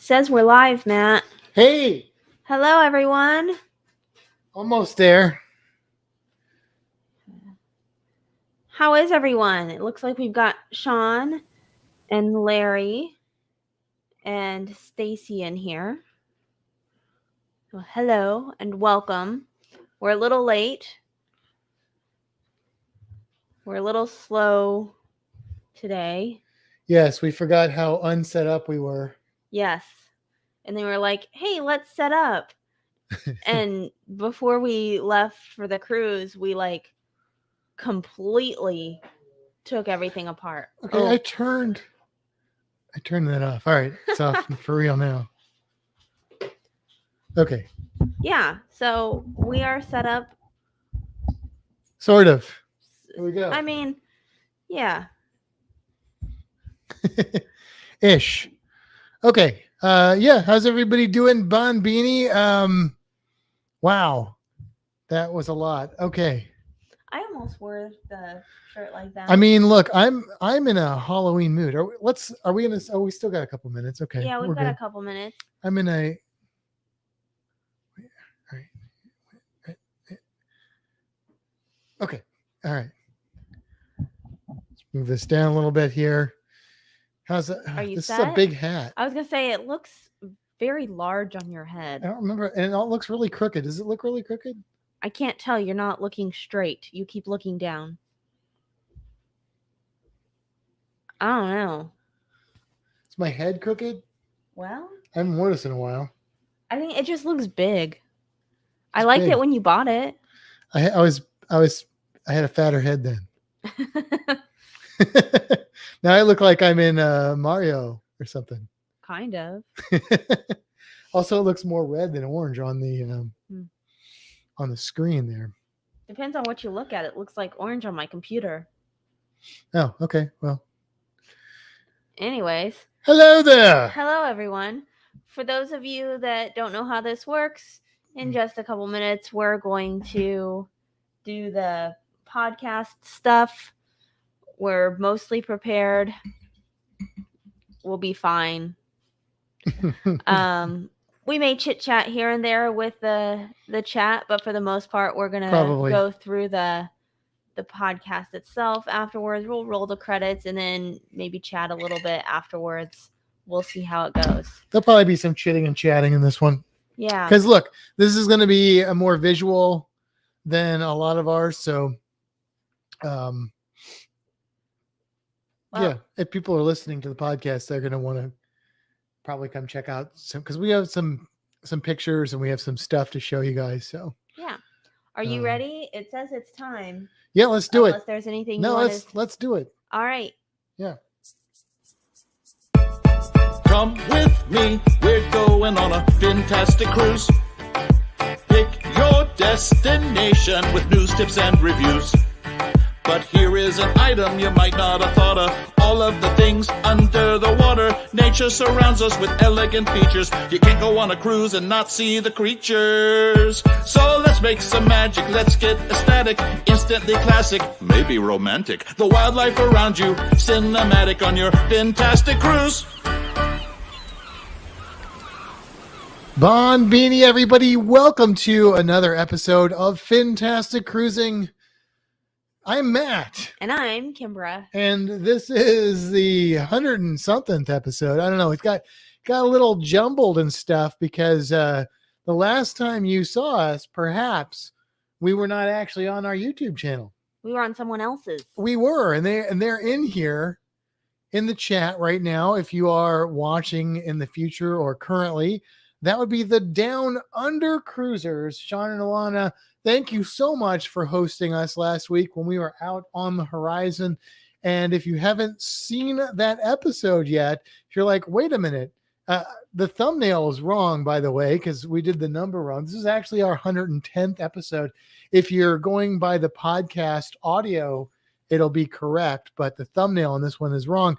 says we're live, Matt. Hey! Hello, everyone. Almost there. How is everyone? It looks like we've got Sean and Larry and Stacy in here. Well, hello and welcome. We're a little late. We're a little slow today. Yes, we forgot how unset up we were. Yes. And they were like, hey, let's set up. And before we left for the cruise, we completely took everything apart. Okay, I turned that off. All right, it's off for real now. Okay. Yeah, so we are set up. Sort of. Here we go. I mean, yeah. Ish. Okay. Yeah, how's everybody doing? Bon Beanie. Wow. That was a lot. Okay. I almost wore the shirt like that. I mean, look, I'm in a Halloween mood. We still got a couple minutes. Okay. Yeah, we've got good. a couple minutes. I'm in a Okay. All right. Let's move this down a little bit here. How's that? Are you this set? Is a big hat. I was going to say it looks very large on your head. I don't remember. And it all looks really crooked. Does it look really crooked? I can't tell. You're not looking straight. You keep looking down. I don't know. Is my head crooked? Well, I haven't worn this in a while. I think it just looks big. I liked it when you bought it. I had a fatter head then. Now I look like I'm in Mario or something. Kind of. Also, it looks more red than orange on the screen there. Depends on what you look at. It looks like orange on my computer. Oh, okay. Well. Anyways. Hello there. Hello, everyone. For those of you that don't know how this works, in just a couple minutes, we're going to do the podcast stuff. We're mostly prepared. We'll be fine. We may chit chat here and there with the chat, but for the most part, we're gonna go through the podcast itself. Afterwards, we'll roll the credits and then maybe chat a little bit afterwards. We'll see how it goes. There'll probably be some chitting and chatting in this one. Yeah. Because look, this is going to be a more visual than a lot of ours. So, yeah, if people are listening to the podcast, they're going to want to probably come check out some, because we have some pictures and we have some stuff to show you guys. So yeah. Are you ready? It says it's time. Yeah, let's do it. Unless there's anything. No, let's do it. All right. Yeah. Come with me, we're going on a fantastic cruise. Pick your destination with news, tips, and reviews. But here is an item you might not have thought of. All of the things under the water. Nature surrounds us with elegant features. You can't go on a cruise and not see the creatures. So let's make some magic, let's get ecstatic. Instantly classic, maybe romantic. The wildlife around you, cinematic on your fantastic cruise. Bon Beanie, everybody. Welcome to another episode of Fintastic Cruising. I'm Matt. And I'm Kimbra. And this is the 100 and somethingth episode. I don't know. It got a little jumbled and stuff because the last time you saw us, perhaps we were not actually on our YouTube channel. We were on someone else's. We were, and they're in here in the chat right now. If you are watching in the future or currently, that would be the Down Under Cruisers. Sean and Alana, thank you so much for hosting us last week when we were out on the horizon. And if you haven't seen that episode yet, if you're like, wait a minute, the thumbnail is wrong, by the way, because we did the number wrong. This is actually our 110th episode. If you're going by the podcast audio, it'll be correct, but the thumbnail on this one is wrong.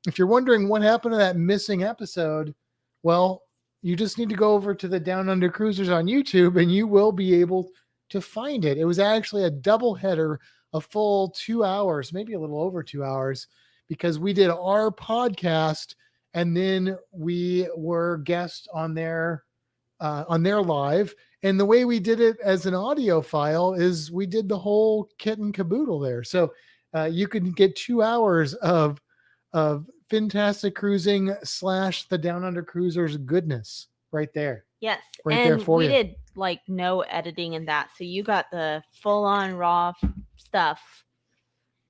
If you're wondering what happened to that missing episode, well, you just need to go over to the Down Under Cruisers on YouTube and you will be able to find it. It was actually a double header, a full 2 hours, maybe a little over 2 hours, because we did our podcast and then we were guests on their live. And the way we did it as an audio file is we did the whole kit and caboodle there. So you can get 2 hours of Fintastic Cruising / the Down Under Cruisers goodness right there. Yes. Right and there for we you. did like no editing in that. So you got the full on raw stuff.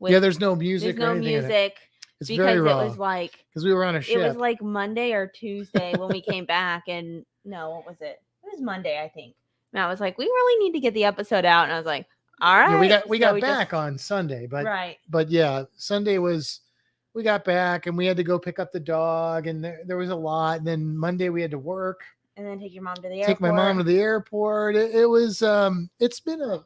There's no music. There's no or anything in it. music. It's because very raw. it was like, because we were on a ship. it was like Monday or Tuesday when we came back. And no, what was it? It was Monday, I think. Matt was like, we really need to get the episode out. And I was like, all right. Yeah, we got back on Sunday, but right. But yeah, Sunday was, we got back and we had to go pick up the dog, and there was a lot. And then Monday we had to work. And then take your mom to the airport. Take my mom to the airport. It was it's been a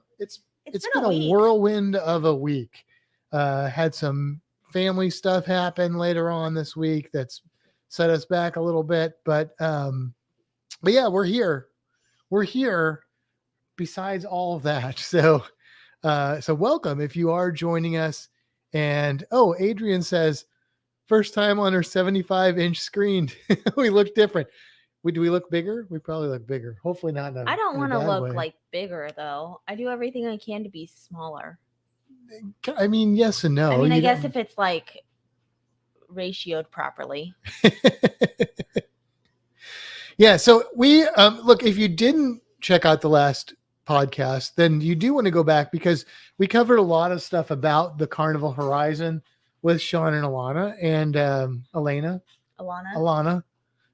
whirlwind of a week. Had some family stuff happen later on this week that's set us back a little bit, but yeah, we're here besides all of that. So welcome if you are joining us. And Adrian says first time on her 75-inch screen. We look different. Do we look bigger? We probably look bigger. Hopefully not. I don't want to look like bigger though. I do everything I can to be smaller. I mean, yes and no. I mean, I guess if it's like ratioed properly. Yeah. So we look, if you didn't check out the last podcast, then you do want to go back because we covered a lot of stuff about the Carnival Horizon with Sean and Alana and Alana.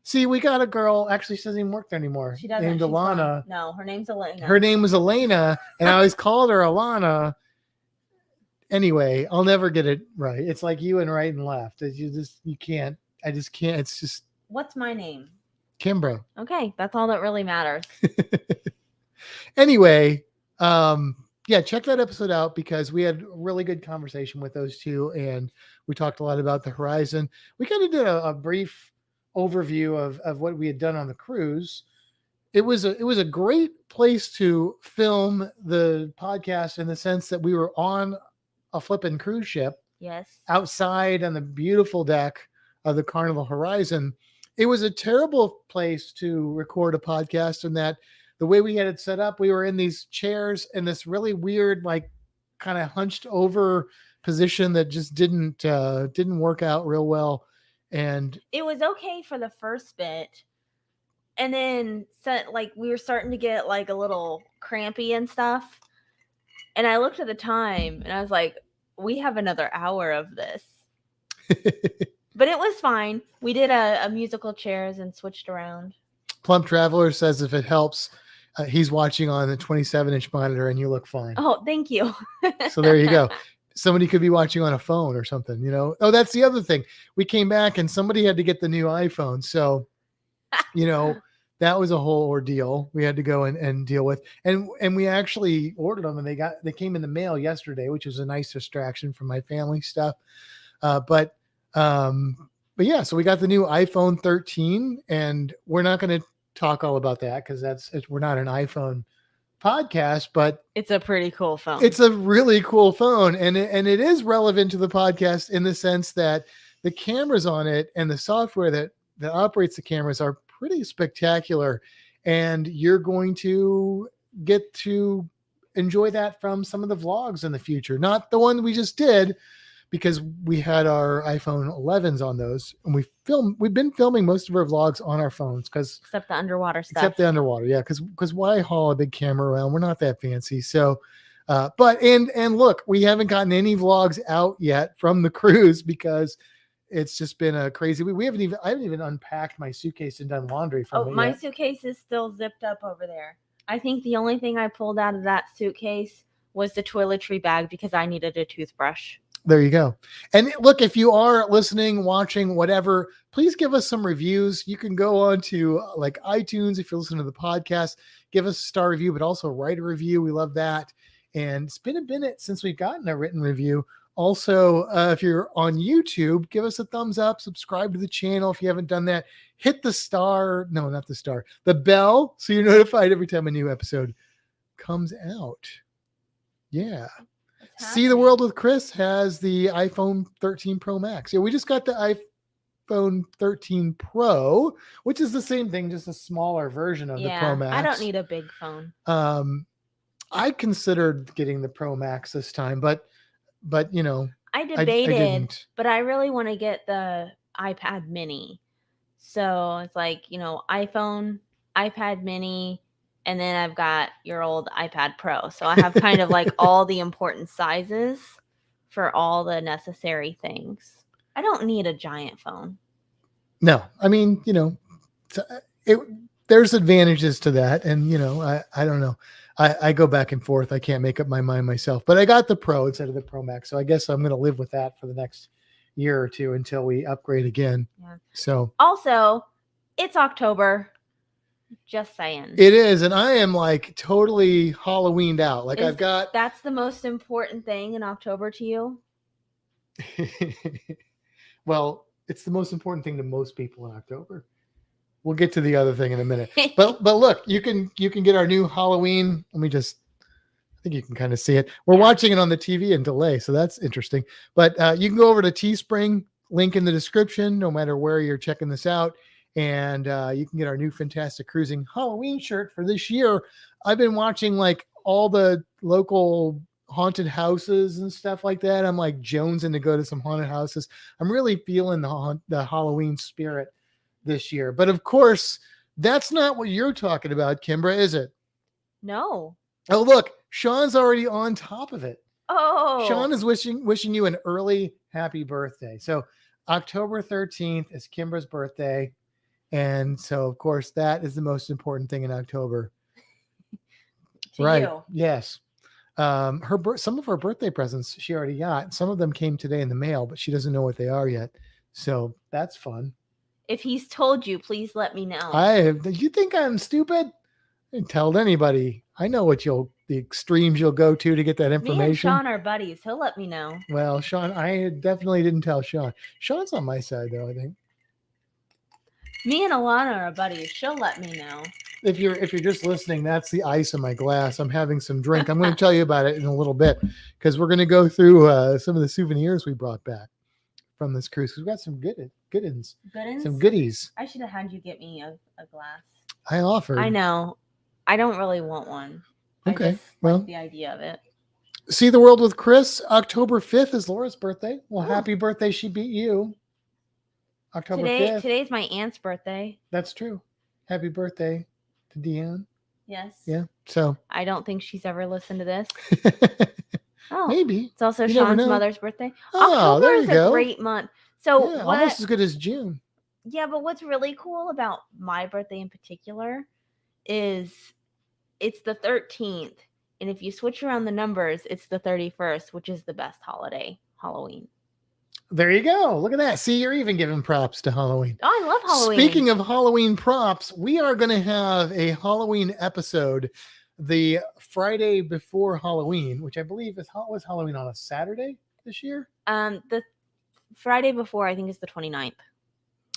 See, we got a girl. Actually, she doesn't even work there anymore. She doesn't. Named Alana. No, her name's Elena. Her name was Elena, and I always called her Alana. Anyway, I'll never get it right. It's like you and right and left. You can't. I just can't. It's just. What's my name? Kimbra. Okay, that's all that really matters. Anyway, yeah, check that episode out because we had a really good conversation with those two, and we talked a lot about the Horizon. We kind of did a brief overview of what we had done on the cruise. It was a great place to film the podcast in the sense that we were on a flipping cruise ship. Yes. Outside on the beautiful deck of the Carnival Horizon. It was a terrible place to record a podcast in that the way we had it set up, we were in these chairs in this really weird, like kind of hunched over position that just didn't work out real well. And it was okay for the first bit. And then like we were starting to get like a little crampy and stuff. And I looked at the time and I was like, we have another hour of this. But it was fine. We did a musical chairs and switched around. Plump Traveler says if it helps, he's watching on the 27-inch monitor and you look fine. Oh, thank you. So there you go. Somebody could be watching on a phone or something, you know. Oh, that's the other thing. We came back and somebody had to get the new iPhone. So, you know, that was a whole ordeal we had to go and deal with. And we actually ordered them and they came in the mail yesterday, which was a nice distraction from my family stuff. But yeah, so we got the new iPhone 13 and we're not going to talk all about that because we're not an iPhone podcast, but it's a pretty cool phone. It's a really cool phone. And it is relevant to the podcast in the sense that the cameras on it and the software that operates the cameras are pretty spectacular. And you're going to get to enjoy that from some of the vlogs in the future. Not the one we just did, because we had our iPhone 11s on those, and we've been filming most of our vlogs on our phones except the underwater stuff. Except the underwater, yeah, because why haul a big camera around? We're not that fancy. So, but look, we haven't gotten any vlogs out yet from the cruise because it's just been a crazy week. I haven't even unpacked my suitcase and done laundry from it my yet. suitcase is still zipped up over there. I think the only thing I pulled out of that suitcase was the toiletry bag because I needed a toothbrush. There you go. And look, if you are listening, watching, whatever, please give us some reviews. You can go on to like iTunes if you're listening to the podcast, give us a star review, but also write a review. We love that. And it's been a minute since we've gotten a written review. Also, if you're on YouTube, give us a thumbs up, subscribe to the channel. If you haven't done that, hit the bell, so you're notified every time a new episode comes out. Yeah. See the World with Chris has the iPhone 13 Pro Max. Yeah, we just got the iPhone 13 Pro, which is the same thing, just a smaller version of the Pro Max. I don't need a big phone. I considered getting the Pro Max this time, but you know, I I debated, didn't. but I really want to get the iPad mini. So it's like, iPhone, iPad mini, and then I've got your old iPad Pro. So I have kind of like all the important sizes for all the necessary things. I don't need a giant phone. No, I mean, there's advantages to that. And, I don't know. I go back and forth. I can't make up my mind myself, but I got the Pro instead of the Pro Max. So I guess I'm going to live with that for the next year or two until we upgrade again. Yeah. So also, it's October. Just saying. It is. And I am like totally Halloweened out. Like that's the most important thing in October to you? Well, it's the most important thing to most people in October. We'll get to the other thing in a minute. But look, you can get our new Halloween. I think you can kind of see it. We're watching it on the TV in delay, so that's interesting. But you can go over to Teespring, link in the description, no matter where you're checking this out. And you can get our new Fintastic Cruising Halloween shirt for this year. I've been watching like all the local haunted houses and stuff like that. I'm like jonesing to go to some haunted houses. I'm really feeling the Halloween spirit this year. But of course, that's not what you're talking about, Kimbra, is it? No. Oh, look, Sean's already on top of it. Oh. Sean is wishing you an early happy birthday. So October 13th is Kimbra's birthday. And so, of course, that is the most important thing in October. Right. You. Yes. Some of her birthday presents she already got. Some of them came today in the mail, but she doesn't know what they are yet. So that's fun. If he's told you, please let me know. You think I'm stupid? I didn't tell anybody. I know the extremes you'll go to get that information. Me and Sean are buddies. He'll let me know. Well, Sean, I definitely didn't tell Sean. Sean's on my side, though, I think. Me and Alana are buddies. She'll let me know. If you're just listening, that's the ice in my glass. I'm having some drink. I'm going to tell you about it in a little bit because we're going to go through some of the souvenirs we brought back from this cruise. We've got some good ones. Some goodies. I should have had you get me a glass. I offered. I know. I don't really want one. Okay. I just like the idea of it. See the World with Chris. October 5th is Laura's birthday. Well, happy birthday. She beat you. October 5th. Today's my aunt's birthday. That's true. Happy birthday to Deanne. Yes. Yeah. So I don't think she's ever listened to this. Oh, maybe. It's also Sean's mother's birthday. Oh, October there you is go. a great month. So yeah, almost as good as June. Yeah, but what's really cool about my birthday in particular is it's the 13th. And if you switch around the numbers, it's the 31st, which is the best holiday, Halloween. There you go. Look at that. See, you're even giving props to Halloween. Oh, I love Halloween. Speaking of Halloween props, we are going to have a Halloween episode the Friday before Halloween, which I believe was Halloween on a Saturday this year. The Friday before, I think, is the 29th.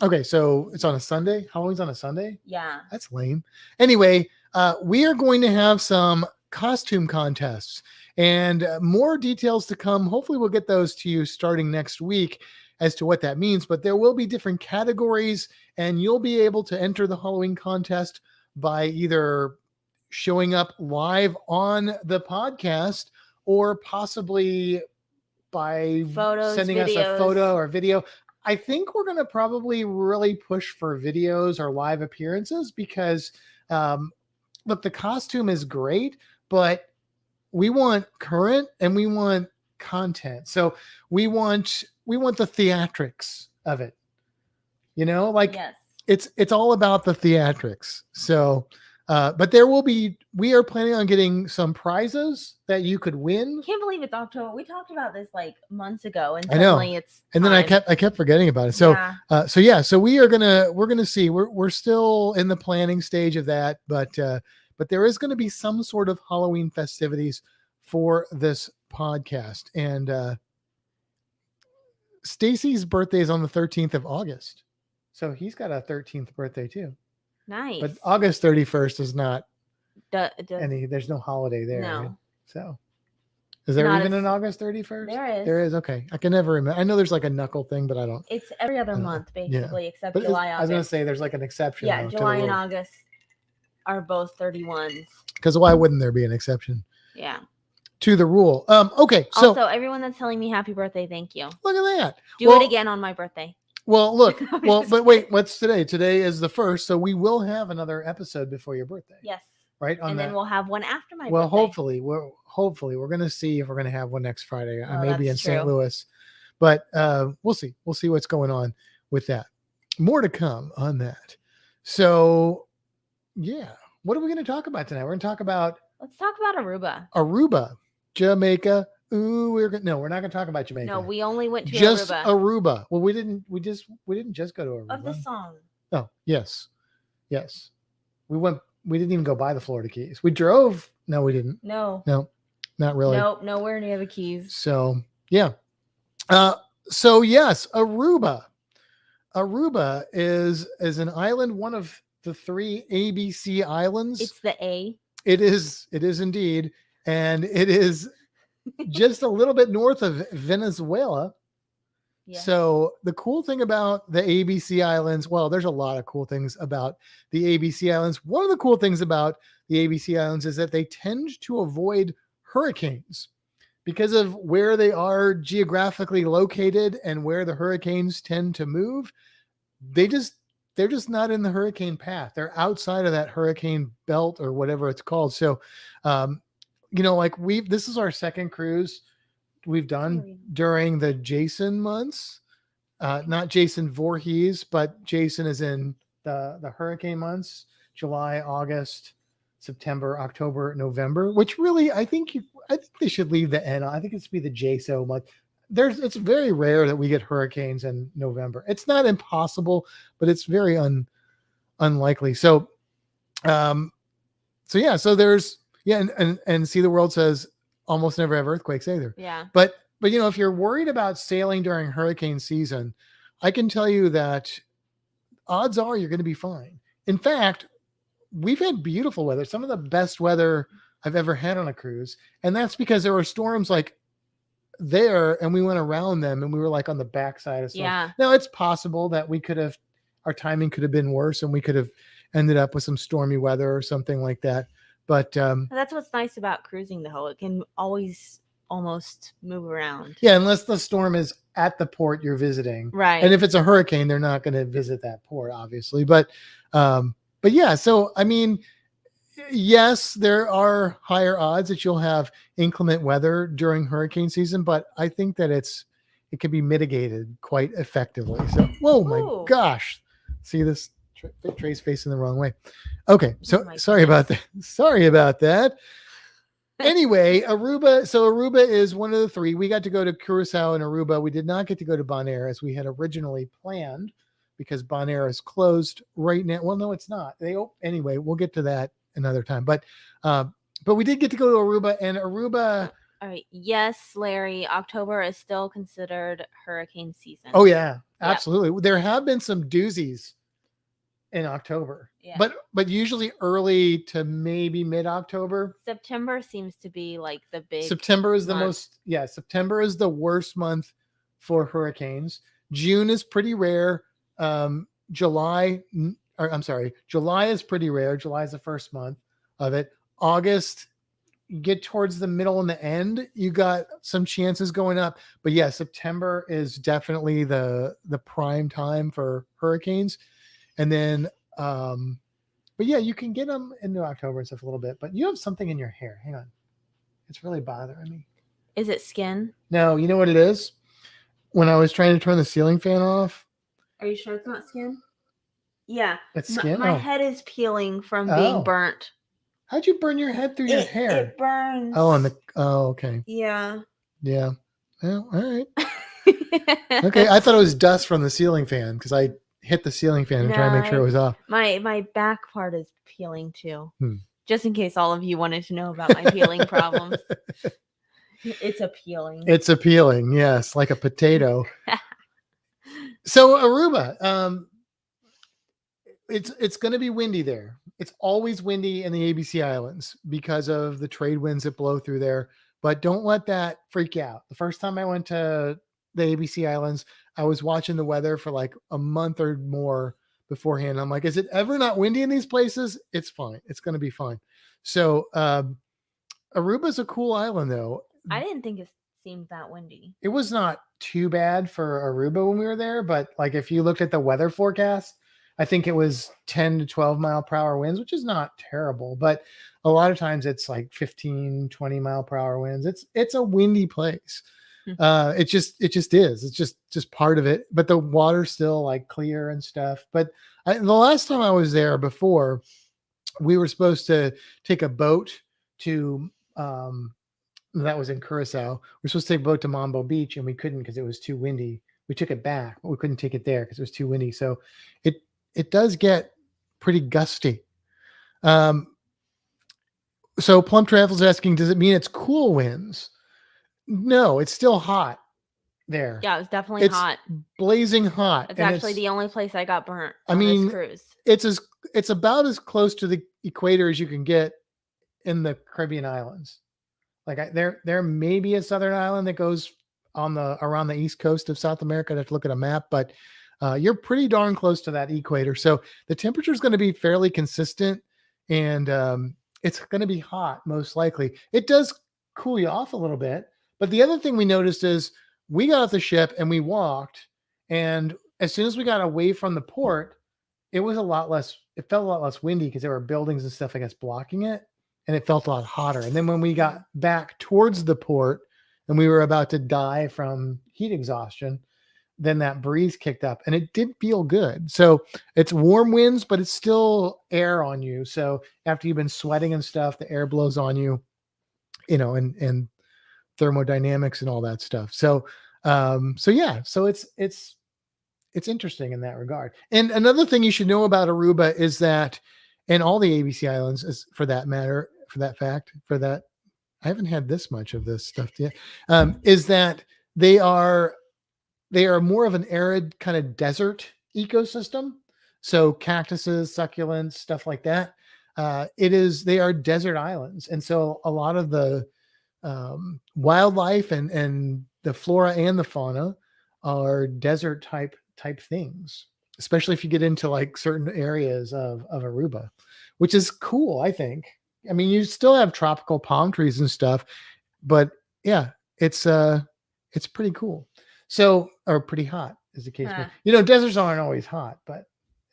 Okay, so it's on a Sunday. Halloween's on a Sunday? Yeah. That's lame. Anyway, we are going to have some costume contests and more details to come. Hopefully we'll get those to you starting next week as to what that means, but there will be different categories and you'll be able to enter the Halloween contest by either showing up live on the podcast or possibly by sending us a photo or video. I think we're going to probably really push for videos or live appearances because look, the costume is great, but we want current and we want content. So we want the theatrics of it. Like yes. It's all about the theatrics. So but we are planning on getting some prizes that you could win. Can't believe it's October. We talked about this like months ago, and suddenly it's and then I kept forgetting about it. So yeah. So we're gonna see. We're still in the planning stage of that, but there is going to be some sort of Halloween festivities for this podcast. And Stacy's birthday is on the 13th of August, so he's got a 13th birthday too. Nice. But August 31st is not there's no holiday there. No. Right? So Is there Not even as- an August 31st? There is. There is. Okay. I can never remember. I know there's like a knuckle thing, but I don't. It's every other know. month, Yeah. basically, except But July, I was going to August. say there's like an exception. Yeah, though, to the July and rule. August are both 31s. Because why wouldn't there be an exception Yeah. to the rule? Okay. So Also, everyone that's telling me happy birthday, thank you. look at that. Do it again on my birthday. Well, look. I'm Well, just but wait. What's today? Today is the 1st. So we will have another episode before your birthday. Yes. Right. On And that. then we'll have one after my Well, birthday. hopefully we're going to see if we're going to have one next Friday. I Oh, may be in that's St. true. Louis, but we'll see. We'll see what's going on with that. More to come on that. So, yeah, what are we going to talk about tonight? We're going to talk about Let's talk about Aruba. Aruba, Jamaica. Ooh, we're not going to talk about Jamaica. No, we only went to just Aruba. Aruba. Well, we didn't just go to Aruba. Of the song. Oh, yes. We didn't even go by the Florida Keys. We drove. No, we didn't. No. No, not really. Nope, nowhere near the Keys. So yeah. So yes, Aruba. Aruba is an island, one of the 3 ABC islands. It's the A. It is indeed, and it is just a little bit north of Venezuela. Yeah. So the cool thing about the ABC Islands, well, there's a lot of cool things about the ABC Islands. One of the cool things about the ABC Islands is that they tend to avoid hurricanes because of where they are geographically located and where the hurricanes tend to move. They're just not in the hurricane path. They're outside of that hurricane belt or whatever it's called. So, like this is our second cruise we've done during the Jason months, not Jason Voorhees, but Jason is in the hurricane months, July, August, September, October, November, which really, I think they should leave the N. I think it's be the JSO month. It's very rare that we get hurricanes in November. It's not impossible, but it's very unlikely. So, there's, and See the World says almost never have earthquakes either. Yeah. But if you're worried about sailing during hurricane season, I can tell you that odds are you're going to be fine. In fact, we've had beautiful weather, some of the best weather I've ever had on a cruise. And that's because there were storms like there and we went around them and we were like on the backside of storms. Yeah. Now it's possible that our timing could have been worse and we could have ended up with some stormy weather or something like that. But that's what's nice about cruising, though. It can always almost move around. Yeah, unless the storm is at the port you're visiting. Right. And if it's a hurricane, they're not going to visit that port, obviously. But yeah, so I mean, yes, there are higher odds that you'll have inclement weather during hurricane season, but I think that it can be mitigated quite effectively. So, whoa, my gosh. See this? Trey's facing the wrong way. Okay, so sorry about that. Sorry about that. Anyway, Aruba. So Aruba is one of the 3. We got to go to Curacao and Aruba. We did not get to go to Bonaire as we had originally planned because Bonaire is closed right now. Well, no, it's not. Anyway, we'll get to that another time. But we did get to go to Aruba, and Aruba. All right. Yes, Larry. October is still considered hurricane season. Oh yeah, absolutely. Yep. There have been some doozies in October, but usually early to maybe mid-October. September seems to be like the big. September is September is the worst month for hurricanes. June is pretty rare. July is pretty rare. July is the first month of it. August, you get towards the middle and the end, you got some chances going up. But yeah, September is definitely the prime time for hurricanes. And then, but yeah, you can get them into October and stuff a little bit, but you have something in your hair. Hang on. It's really bothering me. Is it skin? No, you know what it is? When I was trying to turn the ceiling fan off. Are you sure it's not skin? Yeah. It's skin? My head is peeling from being burnt. How'd you burn your head through your hair? It burns. Okay. Yeah. Yeah. Well, all right. Okay. I thought it was dust from the ceiling fan because I hit the ceiling fan and try to make sure it was off. My back part is peeling too. Just in case all of you wanted to know about my peeling problems. It's appealing. It's appealing, yes, like a potato. So Aruba, it's going to be windy there. It's always windy in the ABC Islands because of the trade winds that blow through there. but don't let that freak you out. The first time I went to the ABC Islands, I was watching the weather for like a month or more beforehand. I'm like, is it ever not windy in these places? It's fine. It's going to be fine. So Aruba's a cool island, though. I didn't think it seemed that windy. It was not too bad for Aruba when we were there, but like if you looked at the weather forecast, I think it was 10 to 12 mile per hour winds, which is not terrible, but a lot of times it's like 15, 20 mile per hour winds. It's a windy place. It just is. It's just part of it. But the water's still like clear and stuff. But the last time I was there before, we were supposed to take a boat to that was in Curacao. We're supposed to take a boat to Mambo Beach, and we couldn't because it was too windy. We took it back, but we couldn't take it there because it was too windy. So it does get pretty gusty. So Plum Travel's asking, does it mean it's cool winds? No, it's still hot there. Yeah, it was definitely hot. Blazing hot. It's actually the only place I got burnt I on mean, this cruise. It's about as close to the equator as you can get in the Caribbean islands. Like there may be a southern island that goes around the east coast of South America. I'd have to look at a map, but you're pretty darn close to that equator. So the temperature is going to be fairly consistent, and it's going to be hot most likely. It does cool you off a little bit. But the other thing we noticed is we got off the ship and we walked, and as soon as we got away from the port, it felt a lot less windy because there were buildings and stuff, I guess, blocking it, and it felt a lot hotter. And then when we got back towards the port and we were about to die from heat exhaustion, then that breeze kicked up and it did feel good. So it's warm winds, but it's still air on you. So after you've been sweating and stuff, the air blows on you, and thermodynamics and all that stuff. So it's interesting in that regard. And another thing you should know about Aruba is that, and all the ABC Islands is I haven't had this much of this stuff yet, is that they are more of an arid kind of desert ecosystem. So cactuses, succulents, stuff like that. They are desert islands. And so a lot of the wildlife and the flora and the fauna are desert type things, especially if you get into like certain areas of Aruba, which is cool, I think. I mean, you still have tropical palm trees and stuff, but yeah, it's pretty cool. So, or pretty hot is the case. Deserts aren't always hot, but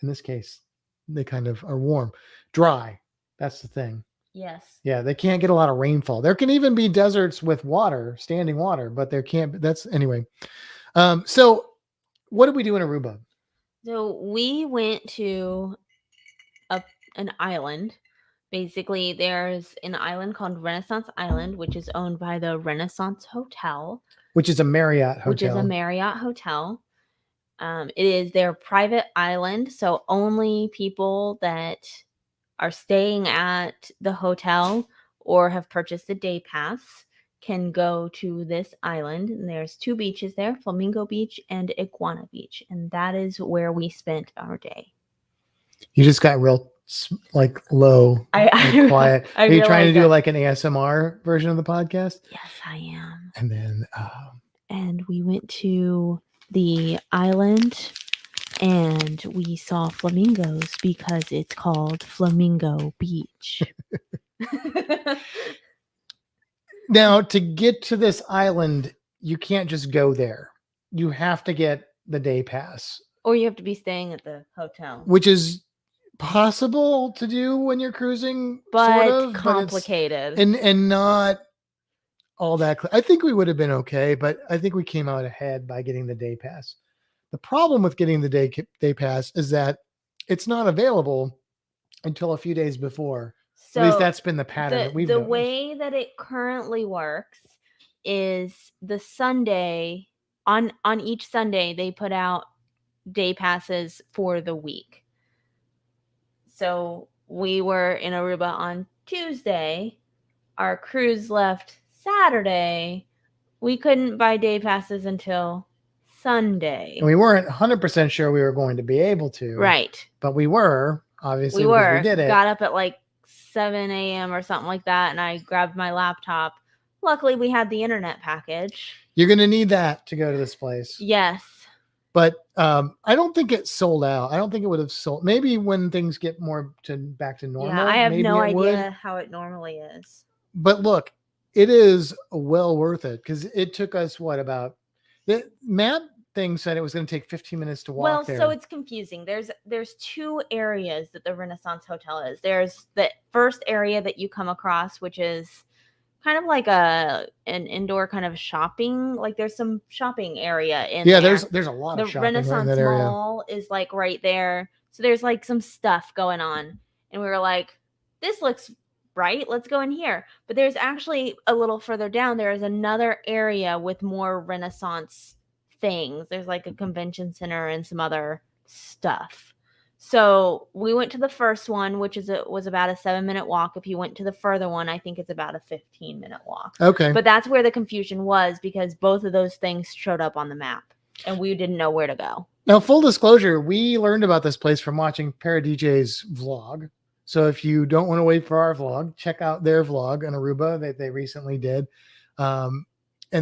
in this case, they kind of are warm, dry. That's the thing. Yes. Yeah, they can't get a lot of rainfall. There can even be deserts with water, standing water, but there can't. That's anyway. So what did we do in Aruba? So we went to an island. Basically, there's an island called Renaissance Island, which is owned by the Renaissance Hotel. Which is a Marriott hotel. It is their private island, so only people that are staying at the hotel or have purchased a day pass can go to this island. And there's 2 beaches there, Flamingo Beach and Iguana Beach. And that is where we spent our day. You just got real like low, quiet. Are you trying to do like an ASMR version of the podcast? Yes, I am. And then and we went to the island and we saw flamingos because it's called Flamingo Beach. Now, to get to this island, you can't just go there. You have to get the day pass. Or you have to be staying at the hotel. Which is possible to do when you're cruising, but sort of complicated. But and not all that I think we would have been okay, but I think we came out ahead by getting the day pass. The problem with getting the day pass is that it's not available until a few days before. So at least that's been the pattern that we've noticed. The way that it currently works is the Sunday on each Sunday they put out day passes for the week. So we were in Aruba on Tuesday. Our cruise left Saturday. We couldn't buy day passes until Sunday. And we weren't 100% sure we were going to be able to. Right. But we were, obviously, we did it. Got up at like 7 a.m. or something like that, and I grabbed my laptop, Luckily, we had the internet package. You're going to need that to go to this place. Yes. But I don't think it sold out. I don't think it would have sold. Maybe when things get more back to normal. Yeah, I have maybe no it would. idea how it normally is. But look, it is well worth it because it took us the Matt thing said it was going to take 15 minutes to walk there. So it's confusing. There's two areas that the Renaissance Hotel is. There's the first area that you come across, which is kind of like an indoor kind of shopping. Like there's some shopping area in there. There's a lot of the shopping Renaissance right in that area. Mall is like right there. So there's like some stuff going on. And we were like, this looks right. Let's go in here. But there's actually a little further down, there is another area with more Renaissance things. There's like a convention center and some other stuff. So we went to the first one, which was about a 7-minute walk. If you went to the further one, I think it's about a 15-minute walk. Okay. But that's where the confusion was because both of those things showed up on the map and we didn't know where to go. Now, full disclosure, we learned about this place from watching ParaDJ's vlog. So if you don't want to wait for our vlog, check out their vlog on Aruba that they recently did. And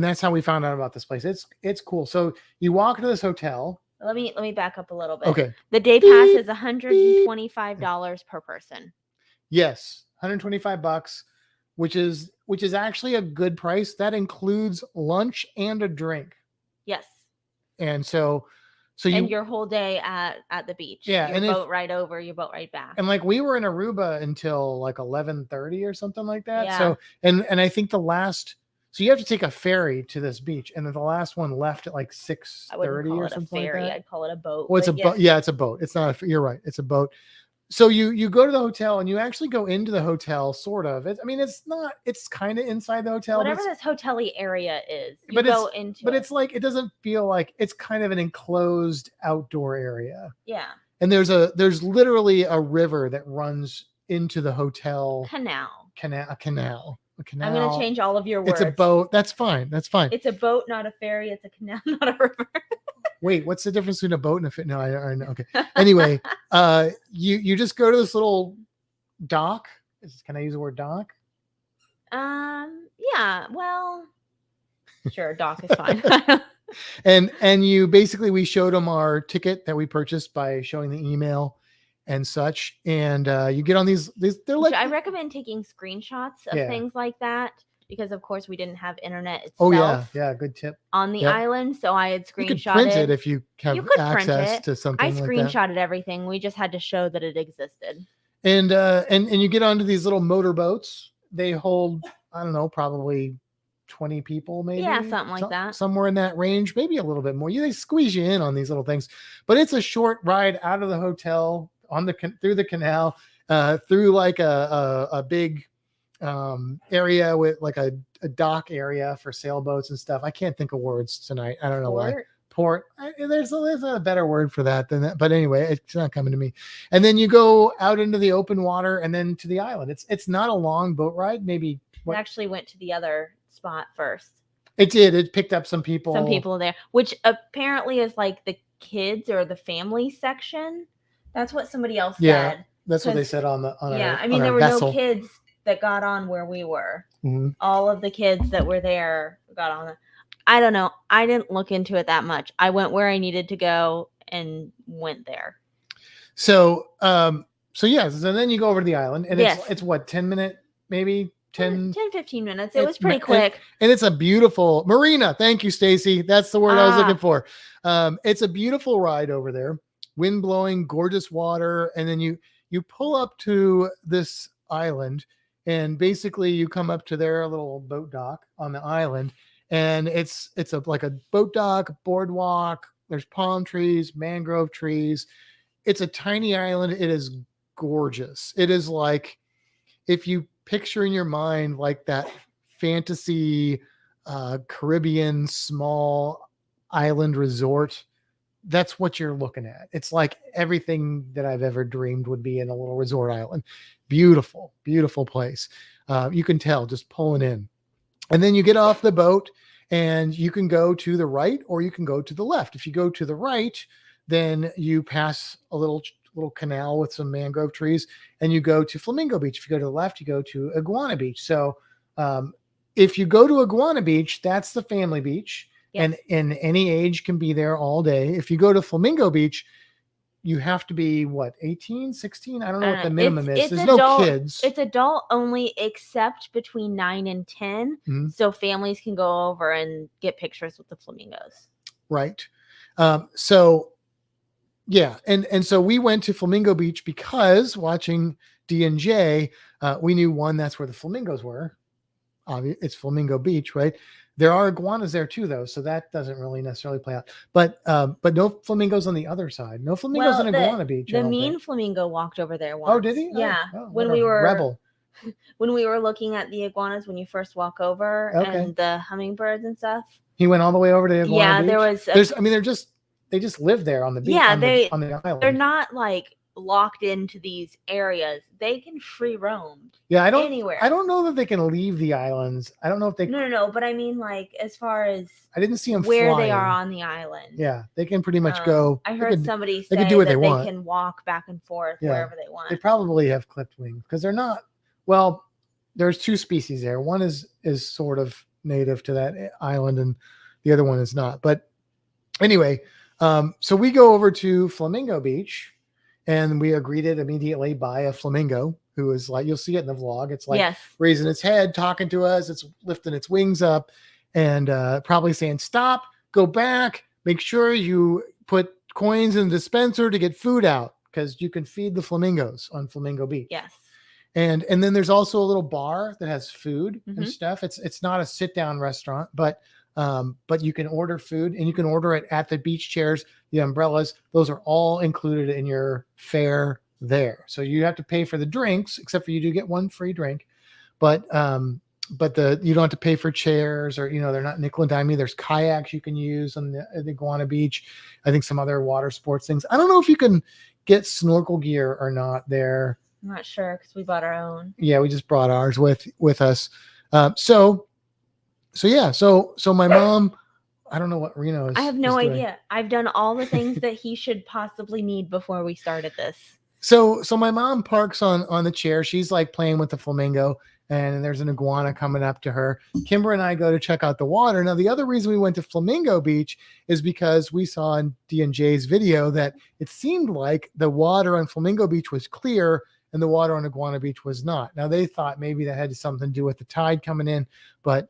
that's how we found out about this place. It's cool. So you walk into this hotel. Let me back up a little bit. Okay. The day pass is $125 per person. Yes, $125, which is actually a good price. That includes lunch and a drink. Yes. And so and your whole day at the beach. Yeah, your boat ride over, your boat ride back. And like we were in Aruba until like 11:30 or something like that. Yeah. So and I think so you have to take a ferry to this beach, and then the last one left at like 6:30 or something like that. I'd call it a boat. Well, it's a boat. Yeah, it's a boat. It's not you're right. It's a boat. So you go to the hotel and you actually go into the hotel, sort of. It's kind of inside the hotel. Whatever this hotel-y area is, but it's like, it doesn't feel like it's kind of an enclosed outdoor area. Yeah. And there's literally a river that runs into the hotel. Canal. A canal. I'm going to change all of your words. It's a boat. That's fine. It's a boat, not a ferry. It's a canal, not a river. Wait, what's the difference between a boat and a fit? No, I know. Okay. Anyway, you just go to this little dock. Can I use the word dock? Yeah. Well, sure. Dock is fine. and we showed them our ticket that we purchased by showing the email and such. And you get on these. They're like. I recommend taking screenshots of things like that. Because of course we didn't have internet itself. Oh yeah, good tip. On the island, so I had screenshotted. You could print it if you have access to something. I screenshotted everything. We just had to show that it existed. And you get onto these little motorboats. They hold, I don't know, probably 20 people, maybe. Yeah, something like that. Somewhere in that range, maybe a little bit more. They squeeze you in on these little things, but it's a short ride out of the hotel through the canal, through like a big area with like a dock area for sailboats and stuff. I can't think of words tonight. I don't know why. Port. There's a better word for that than that. But anyway, it's not coming to me. And then you go out into the open water and then to the island. It's not a long boat ride. Maybe it actually went to the other spot first. It did. It picked up some people. Some people there, which apparently is like the kids or the family section. That's what somebody else said. That's what they said on there were vessel. No kids that got on where we were. Mm-hmm. All of the kids that were there got on. I don't know. I didn't look into it that much. I went where I needed to go and went there. So then you go over to the island and it's what, 10 minute, maybe 10, 15 minutes. It was pretty quick. And it's a beautiful marina. Thank you, Stacy. That's the word I was looking for. It's a beautiful ride over there. Wind blowing, gorgeous water. And then you pull up to this island. And basically you come up to their little boat dock on the island, and it's like a boat dock, boardwalk. There's palm trees, mangrove trees. It's a tiny island. It is gorgeous. It is like, if you picture in your mind, like that fantasy Caribbean small island resort, that's what you're looking at. It's like everything that I've ever dreamed would be in a little resort island. Beautiful, beautiful place. You can tell just pulling in. And then you get off the boat and you can go to the right or you can go to the left. If you go to the right, then you pass a little canal with some mangrove trees and you go to Flamingo Beach. If you go to the left, you go to Iguana Beach. So if you go to Iguana Beach, that's the family beach. Yes. And any age can be there all day. If you go to Flamingo Beach, you have to be 18, 16? I don't know what the minimum is. There's no kids. It's adult only, except between 9 and 10. Mhm. So families can go over and get pictures with the flamingos. Right. So yeah. And so we went to Flamingo Beach because watching D&J, we knew one, that's where the flamingos were. It's Flamingo Beach, right? There are iguanas there too, though, so that doesn't really necessarily play out. But no flamingos on the other side. No flamingos in Iguana Beach. The mean flamingo walked over there once. Oh, did he? Yeah. When we were rebel. When we were looking at the iguanas, when you first walk over, and the hummingbirds and stuff. He went all the way over to Iguana Beach. There was. They just live there on the beach. Yeah, on the island. They're not like locked into these areas. They can free roam. Yeah, anywhere. I don't know that they can leave the islands. I don't know if they. No. But I mean, like, as far as I didn't see them where flying. they are on the island. Yeah, they can pretty much go. I heard somebody say they can do what that they want. They can walk back and forth wherever they want. They probably have clipped wings because they're not. Well, there's two species there. One is sort of native to that island, and the other one is not. But anyway, so we go over to Flamingo Beach. And we are greeted immediately by a flamingo who is like, you'll see it in the vlog. It's like raising its head, talking to us. It's lifting its wings up and probably saying, stop, go back. Make sure you put coins in the dispenser to get food out because you can feed the flamingos on Flamingo Beach. Yes. And then there's also a little bar that has food and stuff. It's not a sit down restaurant, but you can order food and you can order it at the beach chairs, the umbrellas. Those are all included in your fare there. So you have to pay for the drinks, except for you do get one free drink, but you don't have to pay for chairs or, they're not nickel and dimey. There's kayaks you can use on the Iguana Beach. I think some other water sports things. I don't know if you can get snorkel gear or not there. I'm not sure because we bought our own. Yeah, we just brought ours with us. So my mom, I don't know what Reno is. I have no idea. I've done all the things that he should possibly need before we started this. So my mom parks on the chair. She's like playing with the flamingo and there's an iguana coming up to her. Kimbra and I go to check out the water. Now, the other reason we went to Flamingo Beach is because we saw in D&J's video that it seemed like the water on Flamingo Beach was clear and the water on Iguana Beach was not. Now, they thought maybe that had something to do with the tide coming in, but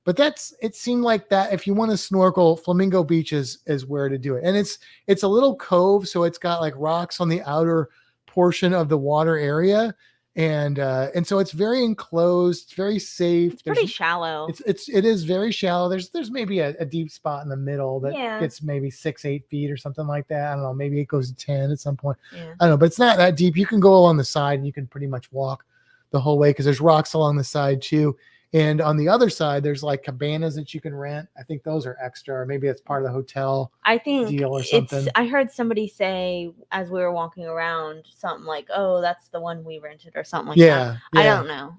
it seemed like that if you want to snorkel, Flamingo Beach is where to do it. And it's a little cove, so it's got like rocks on the outer portion of the water area. And so it's very enclosed, it's very safe. It's pretty shallow. It is very shallow. There's maybe a deep spot in the middle that gets maybe 6-8 feet or something like that. I don't know. Maybe it goes to 10 at some point. Yeah. I don't know, but it's not that deep. You can go along the side and you can pretty much walk the whole way because there's rocks along the side too. And on the other side, there's like cabanas that you can rent. I think those are extra, or maybe it's part of the hotel deal or something. I heard somebody say as we were walking around something like, "Oh, that's the one we rented," or something like that. Yeah. I don't know.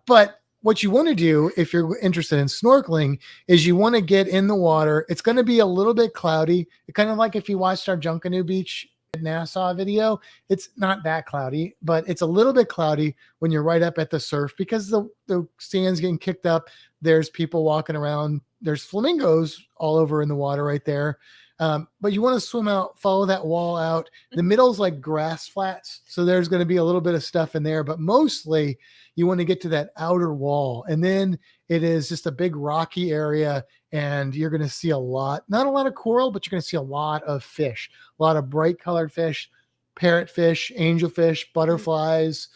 But what you want to do if you're interested in snorkeling is you want to get in the water. It's going to be a little bit cloudy. It's kind of like if you watched our Junkanoo Beach Nassau video. It's not that cloudy, but it's a little bit cloudy when you're right up at the surf because the sand's getting kicked up. There's people walking around. There's flamingos all over in the water right there. But you want to swim out, follow that wall out. The middle's like grass flats. So there's going to be a little bit of stuff in there, but mostly you want to get to that outer wall. And then it is just a big rocky area and you're going to see not a lot of coral, but you're going to see a lot of fish, a lot of bright colored fish, parrotfish, angelfish, butterflies,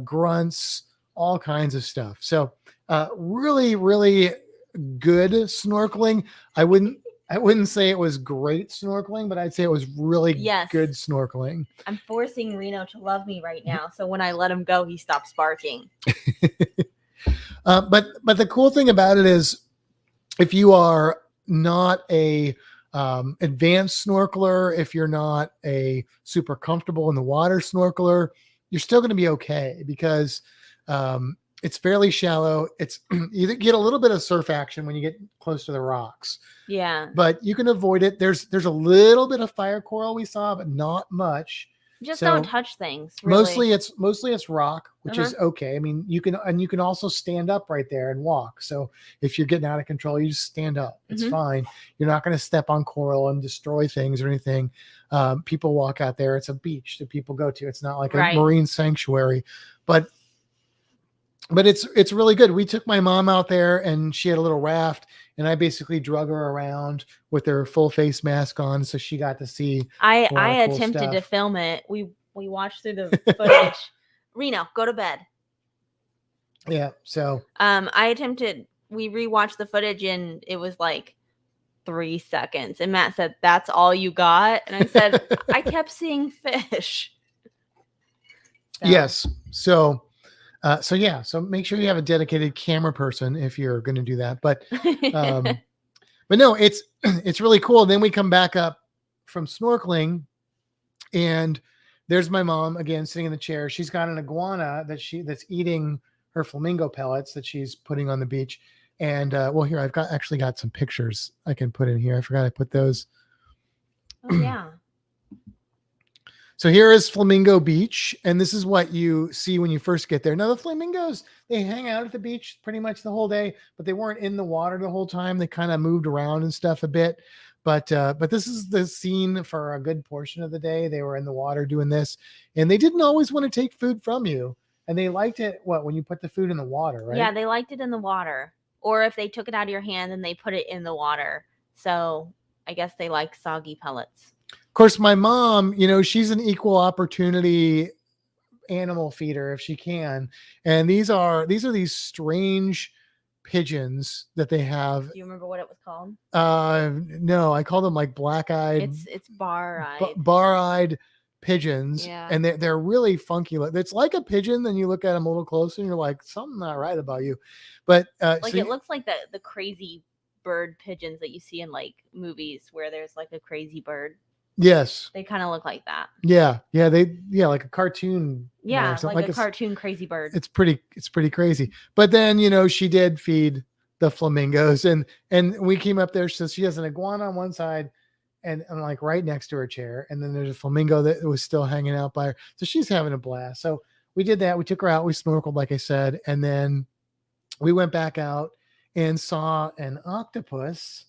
grunts, all kinds of stuff. So really, really good snorkeling. I wouldn't say it was great snorkeling, but I'd say it was really good snorkeling. I'm forcing Reno to love me right now. So when I let him go, he stops barking. But the cool thing about it is if you are not a advanced snorkeler, if you're not a super comfortable in the water snorkeler, you're still going to be okay because it's fairly shallow. You get a little bit of surf action when you get close to the rocks. Yeah. But you can avoid it. There's a little bit of fire coral we saw, but not much. Just So don't touch things. Really. mostly it's rock, which is okay. I mean, you can also stand up right there and walk. So if you're getting out of control, you just stand up. It's fine. You're not going to step on coral and destroy things or anything. People walk out there. It's a beach that people go to. It's not like a marine sanctuary, but it's really good. We took my mom out there and she had a little raft and I basically drug her around with her full face mask on. So she got to see. I attempted to film it. We watched through the footage. Reno, go to bed. Yeah. So we rewatched the footage and it was like 3 seconds. And Matt said, "That's all you got?" And I said, "I kept seeing fish." So. Yes. So make sure you have a dedicated camera person if you're going to do that. But no, it's really cool. Then we come back up from snorkeling and there's my mom again, sitting in the chair. She's got an iguana that's eating her flamingo pellets that she's putting on the beach. And here, I've actually got some pictures I can put in here. I forgot I put those. Oh yeah. So here is Flamingo Beach, and this is what you see when you first get there. Now, the flamingos, they hang out at the beach pretty much the whole day, but they weren't in the water the whole time. They kind of moved around and stuff a bit. But this is the scene for a good portion of the day. They were in the water doing this, and they didn't always want to take food from you. And they liked it, when you put the food in the water, right? Yeah, they liked it in the water. Or if they took it out of your hand and they put it in the water. So I guess they like soggy pellets. Of course, my mom, she's an equal opportunity animal feeder if she can. And these are these strange pigeons that they have. Do you remember what it was called? No, I call them like black-eyed. It's bar-eyed. Bar-eyed pigeons. Yeah. And they're really funky. It's like a pigeon, then you look at them a little closer and you're like, something not right about you. But it looks like the crazy bird pigeons that you see in like movies where there's like a crazy bird. Yes. They kind of look like that. Yeah. Yeah. Like a cartoon. Yeah. Like a cartoon crazy bird. It's pretty crazy. But then, she did feed the flamingos and we came up there. So she has an iguana on one side and I'm like right next to her chair. And then there's a flamingo that was still hanging out by her. So she's having a blast. So we did that. We took her out. We snorkeled, like I said. And then we went back out and saw an octopus,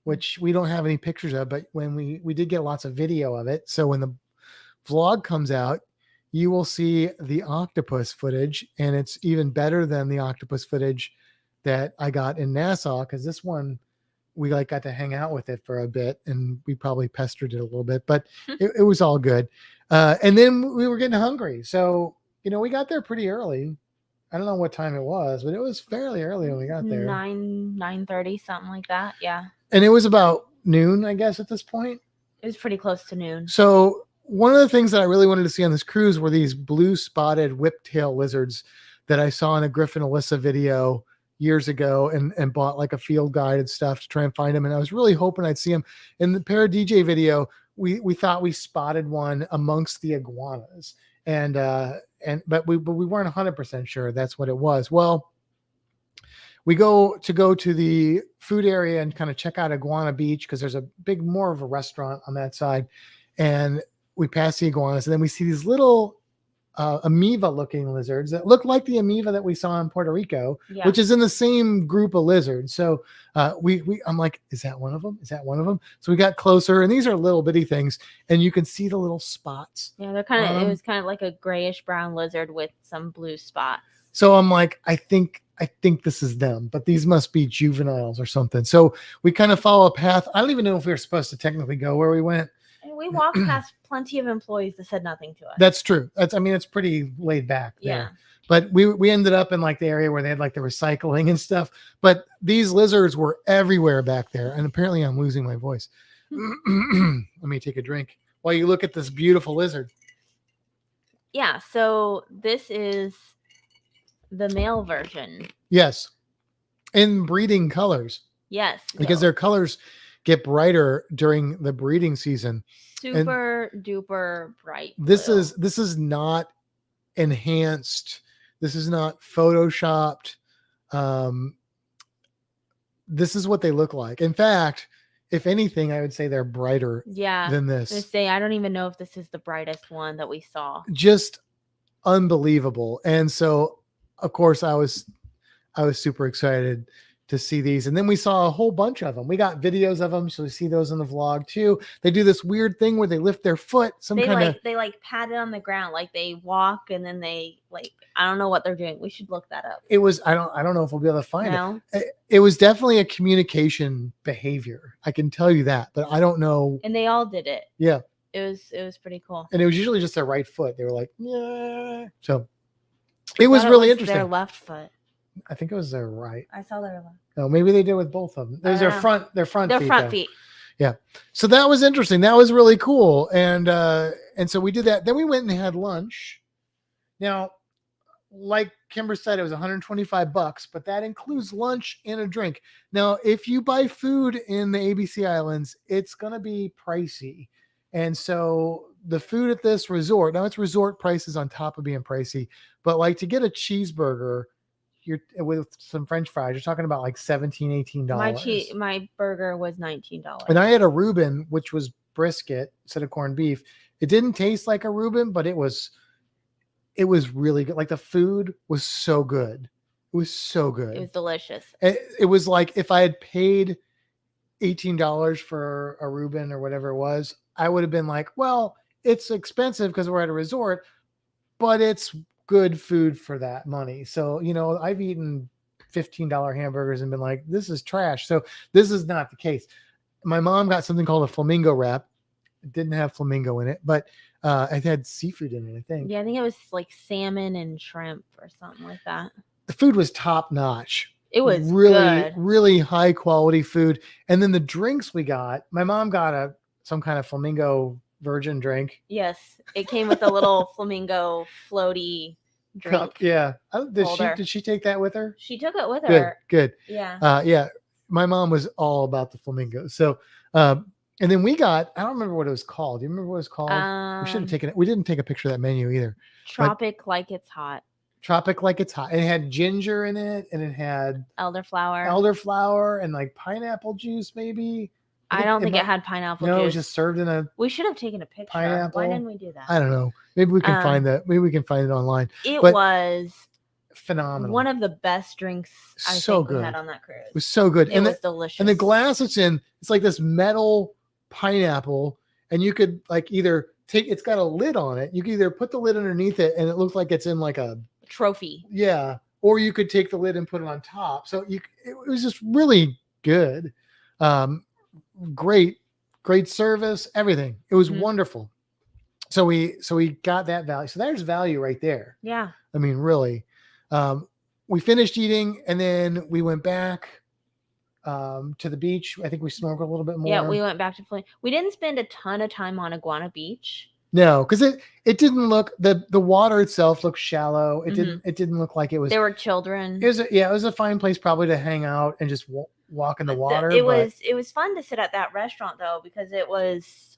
which we don't have any pictures of, but when we did get lots of video of it. So when the vlog comes out, you will see the octopus footage, and it's even better than the octopus footage that I got in Nassau, because this one we got to hang out with it for a bit, and we probably pestered it a little bit, but it was all good. And then we were getting hungry, so we got there pretty early. I don't know what time it was, but it was fairly early when we got there. 9:30, something like that. Yeah. And it was about noon, I guess, at this point. It was pretty close to noon. So one of the things that I really wanted to see on this cruise were these blue spotted whiptail lizards that I saw in a Griffin Alyssa video years ago and bought like a field guide and stuff to try and find them. And I was really hoping I'd see them. In the Para DJ video, we thought we spotted one amongst the iguanas. But we weren't 100% sure that's what it was. Well, we go to the food area and kind of check out Iguana Beach because there's more of a restaurant on that side. And we pass the iguanas and then we see these little amoeba looking lizards that look like the amoeba that we saw in Puerto Rico, which is in the same group of lizards. So I'm like, is that one of them? Is that one of them? So we got closer and these are little bitty things and you can see the little spots. Yeah, they're kind of, it was kind of like a grayish brown lizard with some blue spots. So I'm like, I think this is them, but these must be juveniles or something. So we kind of follow a path. I don't even know if we were supposed to technically go where we went. And we walked past plenty of employees that said nothing to us. That's true. It's pretty laid back there. Yeah. But we ended up in like the area where they had like the recycling and stuff. But these lizards were everywhere back there. And apparently I'm losing my voice. Let me take a drink while you look at this beautiful lizard. Yeah. So this is the male version. Yes. In breeding colors. Yes. Because their colors get brighter during the breeding season. Super duper bright. This is not enhanced. This is not photoshopped. This is what they look like. In fact, if anything, I would say they're brighter Yeah. than I this. say I don't even know if this is the brightest one that we saw. Just unbelievable. And so, of course, I was super excited to see these. And then we saw a whole bunch of them. We got videos of them, so we see those in the vlog too. They do this weird thing where they lift their foot, They like pat it on the ground, like they walk and then they like, I don't know what they're doing. We should look that up. It was, I don't know if we'll be able to find No? it was definitely a communication behavior. I can tell you that, but I don't know. And they all did it. Yeah. It was pretty cool. And it was usually just their right foot. They were like, yeah. So it was really interesting. Their left foot. I think it was their right. I saw their left. No, maybe they did with both of them. There's their front Their feet. front feet. Yeah. So that was interesting. That was really cool. And so we did that. Then we went and had lunch. Now, like Kimbra said, it was $125, but that includes lunch and a drink. Now, if you buy food in the ABC Islands, it's going to be pricey. And so the food at this resort, now it's resort prices on top of being pricey, but like to get a cheeseburger, you're with some French fries, you're talking about like $17, $18. My burger was $19. And I had a Reuben, which was brisket instead of corned beef. It didn't taste like a Reuben, but it was really good. Like the food was so good. It was so good. It was delicious. It was like if I had paid $18 for a Reuben or whatever it was, I would have been like, well, it's expensive because we're at a resort, but it's good food for that money. So, I've eaten $15 hamburgers and been like, this is trash. So this is not the case. My mom got something called a flamingo wrap. It didn't have flamingo in it, but it had seafood in it, I think. Yeah, I think it was like salmon and shrimp or something like that. The food was top notch. It was really, good. really high quality food. And then the drinks we got, my mom got some kind of flamingo virgin drink. Yes, it came with a little flamingo floaty drink. Cup. Yeah. Did she take that with her? She took it with her. Good. Yeah. Yeah. My mom was all about the flamingos. So, and then we got, I don't remember what it was called. Do you remember what it was called? We should have taken it. We didn't take a picture of that menu either. Tropic Like It's Hot. Tropic Like It's Hot. And it had ginger in it, and it had elderflower and like pineapple juice, maybe. I don't think it had pineapple juice. No, it was just served in a. We should have taken a picture. Pineapple. Why didn't we do that? I don't know. Maybe we can find that. Maybe we can find it online. It was phenomenal. One of the best drinks I think we had on that cruise. It was so good. It was delicious. And the glass it's in, it's like this metal pineapple, and you could like either take. It's got a lid on it. You could either put the lid underneath it, and it looks like it's in like a trophy. Yeah. Or you could take the lid and put it on top. So it was just really good. Great service, everything. It was wonderful. So we got that value. So there's value right there. Yeah. I mean, really. We finished eating and then we went back to the beach. I think we snorkeled a little bit more. Yeah, we went back to Flamingo. We didn't spend a ton of time on Iguana Beach. No, because it didn't look, the water itself looked shallow. It didn't look like it was. There were children. It was a fine place probably to hang out and just walk in the water. It was fun to sit at that restaurant though, because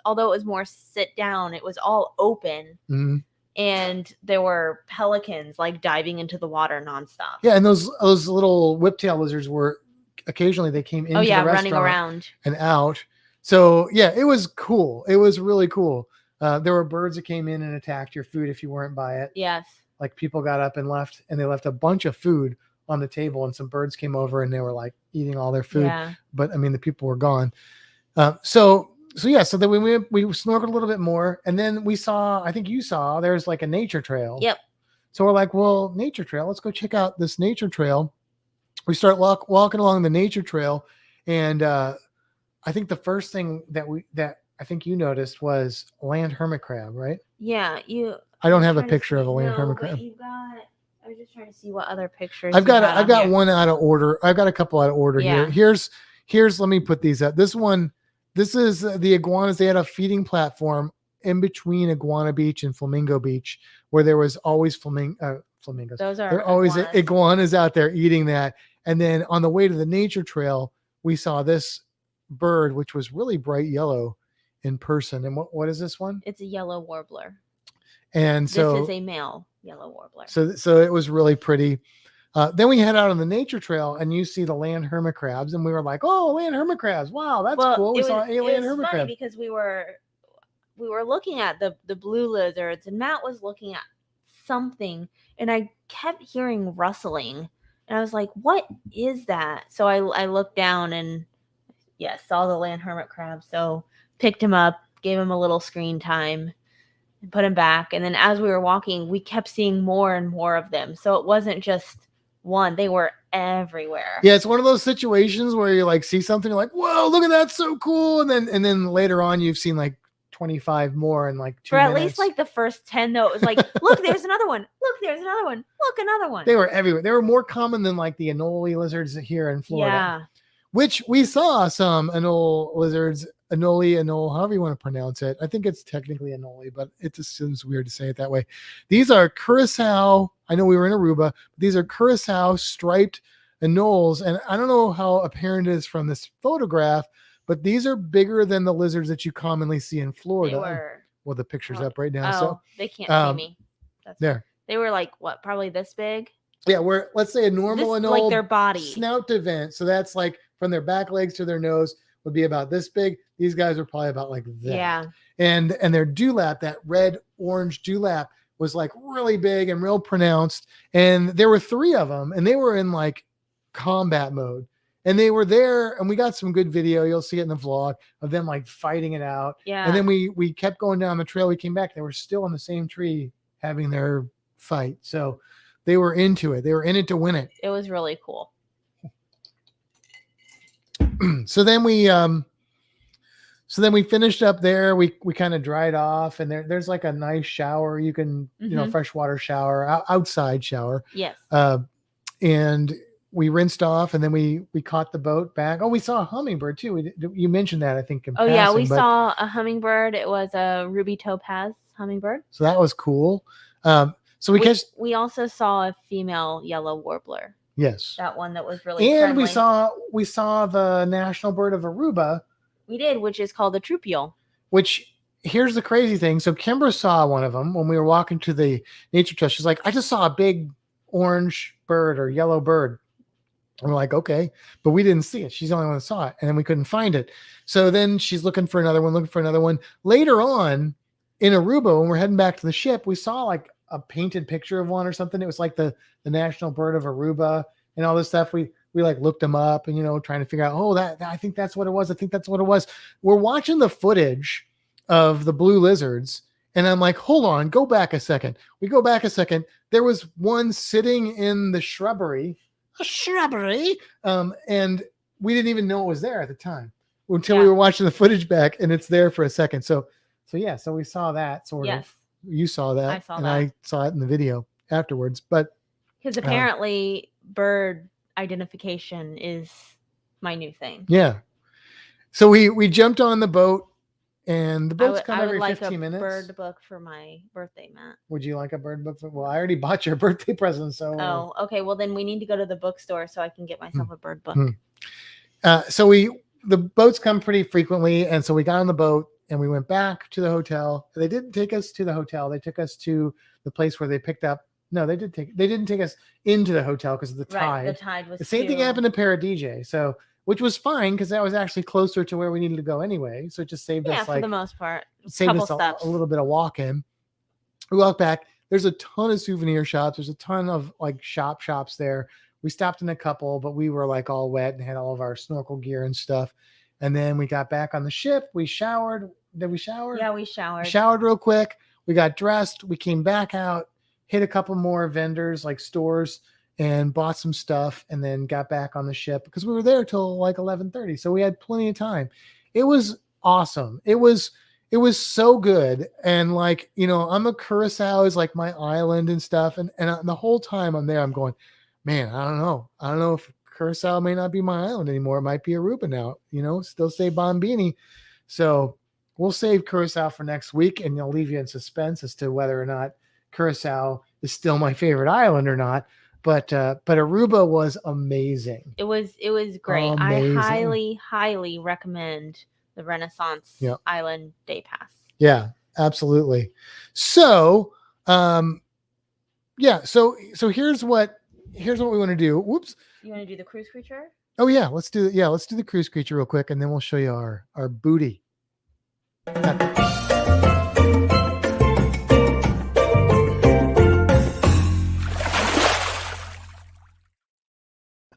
although it was more sit down, it was all open. Mm-hmm. And there were pelicans like diving into the water nonstop. Yeah, and those little whiptail lizards were occasionally they came into the restaurant running around and out. So yeah, it was cool. It was really cool. There were birds that came in and attacked your food if you weren't by it. Yes. Like people got up and left, and they left a bunch of food on the table, and some birds came over and they were like eating all their food. Yeah. But I mean, the people were gone. So then we snorkeled a little bit more, and then we saw, I think you saw, there's like a nature trail. Yep. So we're like, well, nature trail, let's go check out this nature trail. We start walking along the nature trail, and I think the first thing that I think you noticed was land hermit crab, right? Yeah, I don't have a picture of a land hermit crab. I was just trying to see what other pictures. I've got one out of order. I've got a couple out of order here. Here's let me put these up. This is the iguanas. They had a feeding platform in between Iguana Beach and Flamingo Beach, where there was always flamingos. Those are there are always iguanas out there eating that. And then on the way to the nature trail, we saw this bird, which was really bright yellow in person. And what is this one? It's a yellow warbler. And so this is a male yellow warbler. So it was really pretty. Then we head out on the nature trail and you see the land hermit crabs. And we were like, oh, land hermit crabs. Wow, that's cool. We saw a land hermit crab. Because we were looking at the blue lizards and Matt was looking at something and I kept hearing rustling and I was like, what is that? So I looked down and saw the land hermit crab. So picked him up, gave him a little screen time and put him back. And then as we were walking, we kept seeing more and more of them. So it wasn't just one, they were everywhere. Yeah, it's one of those situations where you like see something, you're like, whoa, look at that, so cool. And then later on you've seen like 25 more in like 2 minutes. For at least like the first 10 though, it was like, look, there's another one. Look, there's another one. Look, another one. They were everywhere. They were more common than like the Anole lizards here in Florida. Yeah. Which we saw some Anole lizards, Anole, however you want to pronounce it. I think it's technically Anole, but it just seems weird to say it that way. These are Curacao. I know we were in Aruba. But these are Curacao striped Anoles. And I don't know how apparent it is from this photograph, but these are bigger than the lizards that you commonly see in Florida. Well, the picture's up right now. So they can't see me. That's there. They were like, what, probably this big? Yeah, let's say a normal Anole like their body. Snout to vent. So that's like from their back legs to their nose would be about this big. These guys are probably about like that. Yeah. And their dewlap, that red orange dewlap, was like really big and real pronounced. And there were 3 of them, and they were in like combat mode. And they were there, and we got some good video. You'll see it in the vlog of them like fighting it out. Yeah. And then we kept going down the trail. We came back. They were still on the same tree having their fight. So they were into it. They were in it to win it. It was really cool. So then we finished up there. We kind of dried off, and there's like a nice shower. You can, freshwater shower, outside shower. Yes. And we rinsed off, and then we caught the boat back. Oh, we saw a hummingbird too. You mentioned that, I think. We saw a hummingbird. It was a ruby topaz hummingbird. So that was cool. So we also saw a female yellow warbler. Yes. That one that was really and friendly. we saw the national bird of Aruba. We did, which is called the troupial. Which, here's the crazy thing. So Kimbra saw one of them when we were walking to the nature trail. She's like, I just saw a big orange bird or yellow bird. And we're like, okay, but we didn't see it. She's the only one that saw it. And then we couldn't find it. So then she's looking for another one. Later on in Aruba, when we're heading back to the ship, we saw like a painted picture of one or something. It was like the national bird of Aruba and all this stuff. We like looked them up and, trying to figure out, I think that's what it was. We're watching the footage of the blue lizards. And I'm like, hold on, go back a second. We go back a second. There was one sitting in the shrubbery, and we didn't even know it was there at the time until we were watching the footage back, and it's there for a second. So we saw that sort of. You saw that, I saw that. I saw it in the video afterwards. But because apparently bird identification is my new thing. Yeah. So we jumped on the boat, and the boats come every 15 minutes. I would like a bird book for my birthday, Matt. Would you like a bird book? Well, I already bought your birthday present, so. Oh, okay. Well, then we need to go to the bookstore so I can get myself a bird book. So the boats come pretty frequently, and so we got on the boat. And we went back to the hotel. They didn't take us to the hotel. They took us to the place where they picked up. No, they didn't take us into the hotel because of the tide. Right, the tide was the same thing happened to Paradijay. So, which was fine because that was actually closer to where we needed to go anyway. So it just saved us for the most part. Saved us a little bit of walking. We walked back. There's a ton of souvenir shops. There's a ton of like shops there. We stopped in a couple, but we were like all wet and had all of our snorkel gear and stuff. And then we got back on the ship. We showered. Did we shower? Yeah, we showered. Showered real quick. We got dressed. We came back out, hit a couple more vendors like stores and bought some stuff, and then got back on the ship because we were there till like 11:30. So we had plenty of time. It was awesome. It was so good. And like, I'm a Curacao is like my island and stuff. And the whole time I'm there, I'm going, man, I don't know. I don't know if Curacao may not be my island anymore. It might be Aruba now, still say Bombini. So we'll save Curacao for next week, and I'll leave you in suspense as to whether or not Curacao is still my favorite island or not. But Aruba was amazing. It was great. Amazing. I highly recommend the Renaissance Island Day Pass. Yeah, absolutely. So, so here's what here's what we want to do. Whoops. You want to do the cruise creature? Oh yeah, let's do the cruise creature real quick, and then we'll show you our booty.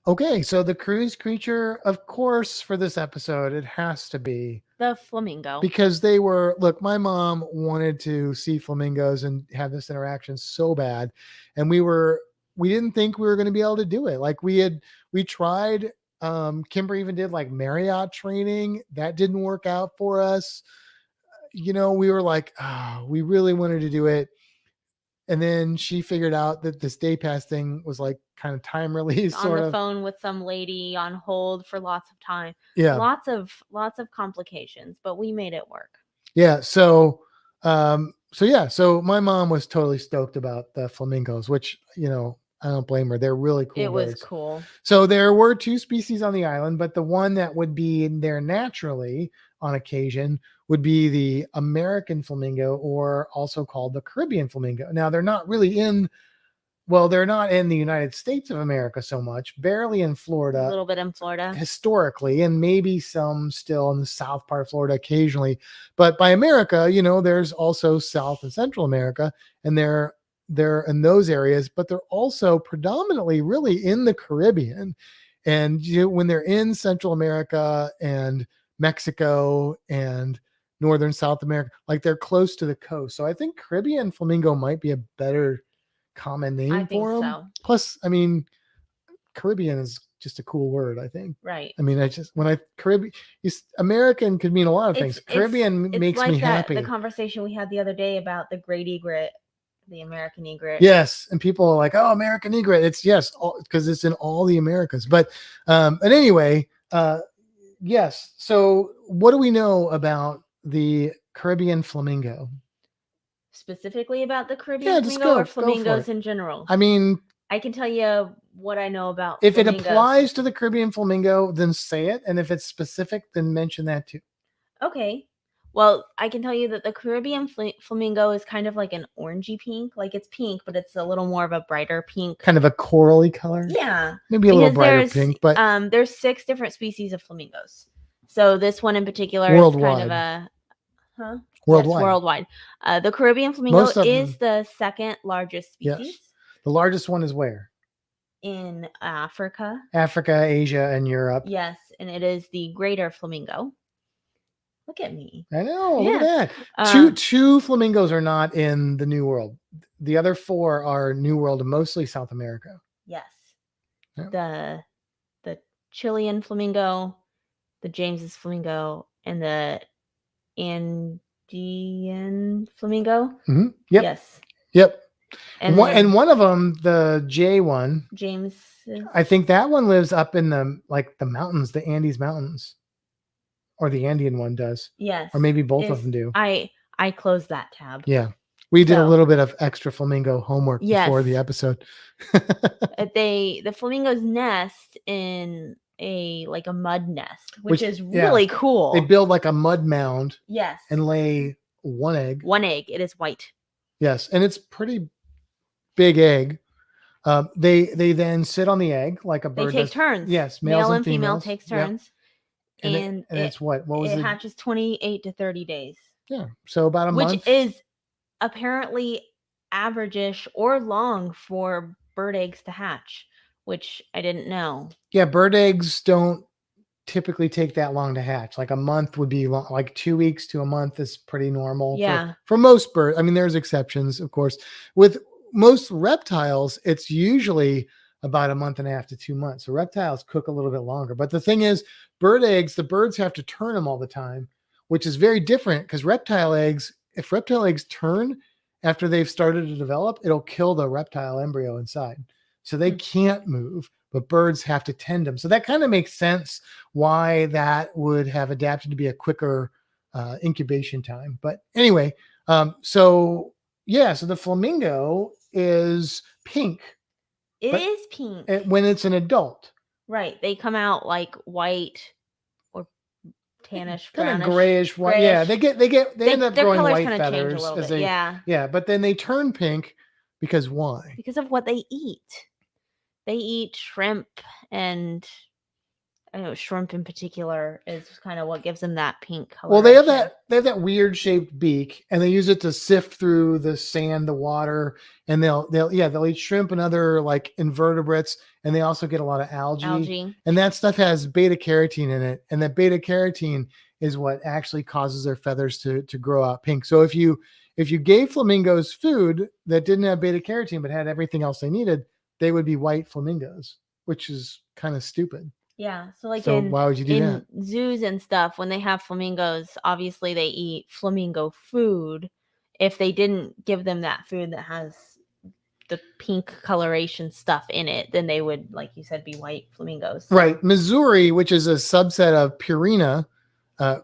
Okay, so the cruise creature, of course, for this episode, it has to be the flamingo. Because my mom wanted to see flamingos and have this interaction so bad. And we didn't think we were going to be able to do it. Like we tried, Kimbra even did like Marriott training. That didn't work out for us. We were like, we really wanted to do it. And then she figured out that this day pass thing was like kind of time release on the phone with some lady on hold for lots of time. Yeah. Lots of complications, but we made it work. Yeah. So my mom was totally stoked about the flamingos, which, I don't blame her. They're really cool. It was cool. So there were 2 species on the island, but the one that would be in there naturally on occasion would be the American flamingo, or also called the Caribbean flamingo. Now they're not in the United States of America so much, barely in Florida. A little bit in Florida. Historically, and maybe some still in the south part of Florida occasionally. But by America, there's also South and Central America, and they're in those areas, but they're also predominantly really in the Caribbean. And when they're in Central America and Mexico and Northern South America, like they're close to the coast. So I think Caribbean flamingo might be a better common name for them. So. Plus, Caribbean is just a cool word, I think. Right. American could mean a lot of things. Caribbean makes me happy. The conversation we had the other day about the great egret, the American egret. Yes. And people are like, oh, American egret. It's because it's in all the Americas. But and anyway, yes. So what do we know about the Caribbean flamingo? Specifically about the Caribbean flamingo or flamingos in general? I can tell you what I know about If flamingos. It applies to the Caribbean flamingo, then say it. And if it's specific, then mention that too. Okay. Well, I can tell you that the Caribbean flamingo is kind of like an orangey pink. Like it's pink, but it's a little more of a brighter pink. Kind of a corally color? Yeah. Maybe a little brighter pink. But there's 6 different species of flamingos. So this one in particular worldwide. Is kind of a... Huh? Worldwide. Yes, worldwide. The Caribbean flamingo is the second largest species. Yes. The largest one is where? In Africa. Africa, Asia, and Europe. Yes, and it is the greater flamingo. Look at me. I know. Look at that. Two flamingos are not in the New World. The other 4 are New World and mostly South America. Yes. Yeah. The Chilean flamingo, the James's flamingo, and the Andean flamingo. Mm-hmm. Yep. Yes. Yep. And one of them, the J one, James, I think that one lives up in the mountains, the Andes Mountains, or the Andean one does. Yes. Or maybe both of them do. I closed that tab. Yeah. We did a little bit of extra flamingo homework before the episode. The flamingos nest in a mud nest, which is really cool. They build like a mud mound. Yes. And lay one egg. One egg. It is white. Yes. And it's pretty big egg. They then sit on the egg like a bird. They take turns. Yes. Male and female takes turns. Yep. And it's what was it? It hatches 28 to 30 days. Yeah. So about a month. Which is apparently average-ish or long for bird eggs to hatch, which I didn't know. Yeah, bird eggs don't typically take that long to hatch. Like a month would be long, like 2 weeks to a month is pretty normal. Yeah. For most birds. There's exceptions, of course. With most reptiles, it's usually about a month and a half to 2 months. So reptiles cook a little bit longer. But the thing is, bird eggs, the birds have to turn them all the time, which is very different because if reptile eggs turn after they've started to develop, it'll kill the reptile embryo inside. So they can't move, but birds have to tend them. So that kind of makes sense why that would have adapted to be a quicker incubation time. But anyway, so the flamingo is pink. It is pink. When it's an adult. Right. They come out like white or tannish, brownish. Kind of grayish white. Yeah, they end up growing white feathers as they yeah, but then they turn pink because why? Because of what they eat. They eat shrimp, and I know shrimp in particular is kind of what gives them that pink color. Well, they have that weird shaped beak, and they use it to sift through the sand, the water, and they'll eat shrimp and other like invertebrates, and they also get a lot of algae. And that stuff has beta carotene in it, and that beta carotene is what actually causes their feathers to grow out pink. So if you gave flamingos food that didn't have beta carotene but had everything else they needed, they would be white flamingos, which is kind of stupid. Yeah. So like why would you do that? Zoos and stuff, when they have flamingos, obviously they eat flamingo food. If they didn't give them that food that has the pink coloration stuff in it, then they would, like you said, be white flamingos. Right. Missouri, which is a subset of Purina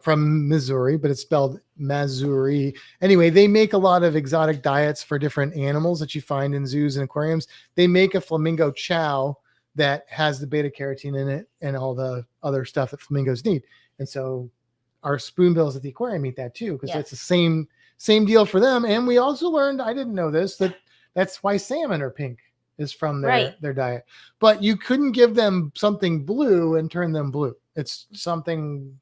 from Missouri, but it's spelled Missouri. Anyway, they make a lot of exotic diets for different animals that you find in zoos and aquariums. They make a flamingo chow that has the beta carotene in it and all the other stuff that flamingos need. And so our spoonbills at the aquarium eat that too, because it's the same deal for them. And we also learned, I didn't know this, that's why salmon are pink, is from their diet. But you couldn't give them something blue and turn them blue. It's something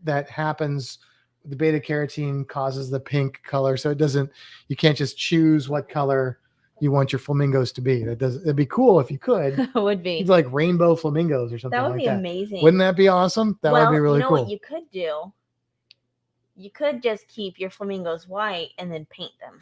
that happens. The beta carotene causes the pink color. So you can't just choose what color you want your flamingos to be. It'd be cool if you could. It would be. It's like rainbow flamingos or something like that. That would be amazing. Wouldn't that be awesome? That would be really cool. What you could do? You could just keep your flamingos white and then paint them.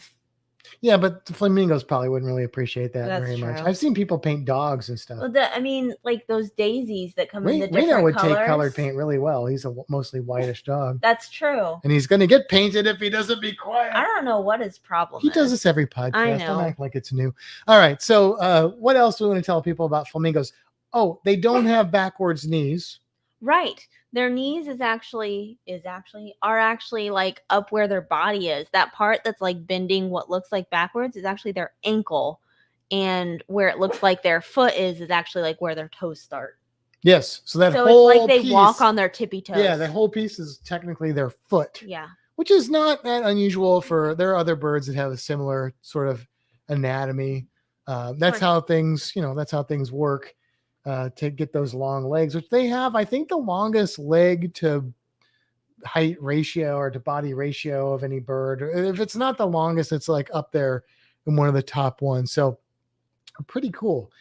Yeah, but the flamingos probably wouldn't really appreciate that very much. I've seen people paint dogs and stuff. Well, like those daisies that come in the different Reno would colors. take colored paint really well. He's a mostly whitish dog. That's true. And he's going to get painted if he doesn't be quiet. I don't know what his problem is. He does this every podcast. I know. Don't act like it's new. All right. So what else do we want to tell people about flamingos? Oh, they don't have backwards knees. Right. Their knees are actually like up where their body is. That part that's like bending what looks like backwards is actually their ankle. And where it looks like their foot is actually like where their toes start. Yes. So it's like they walk on their tippy toes. Yeah, the whole piece is technically their foot. Yeah. Which is not that unusual there are other birds that have a similar sort of anatomy. That's how things work. To get those long legs, which they have. I think the longest leg to height ratio or to body ratio of any bird. If it's not the longest, it's like up there in one of the top ones. So pretty cool.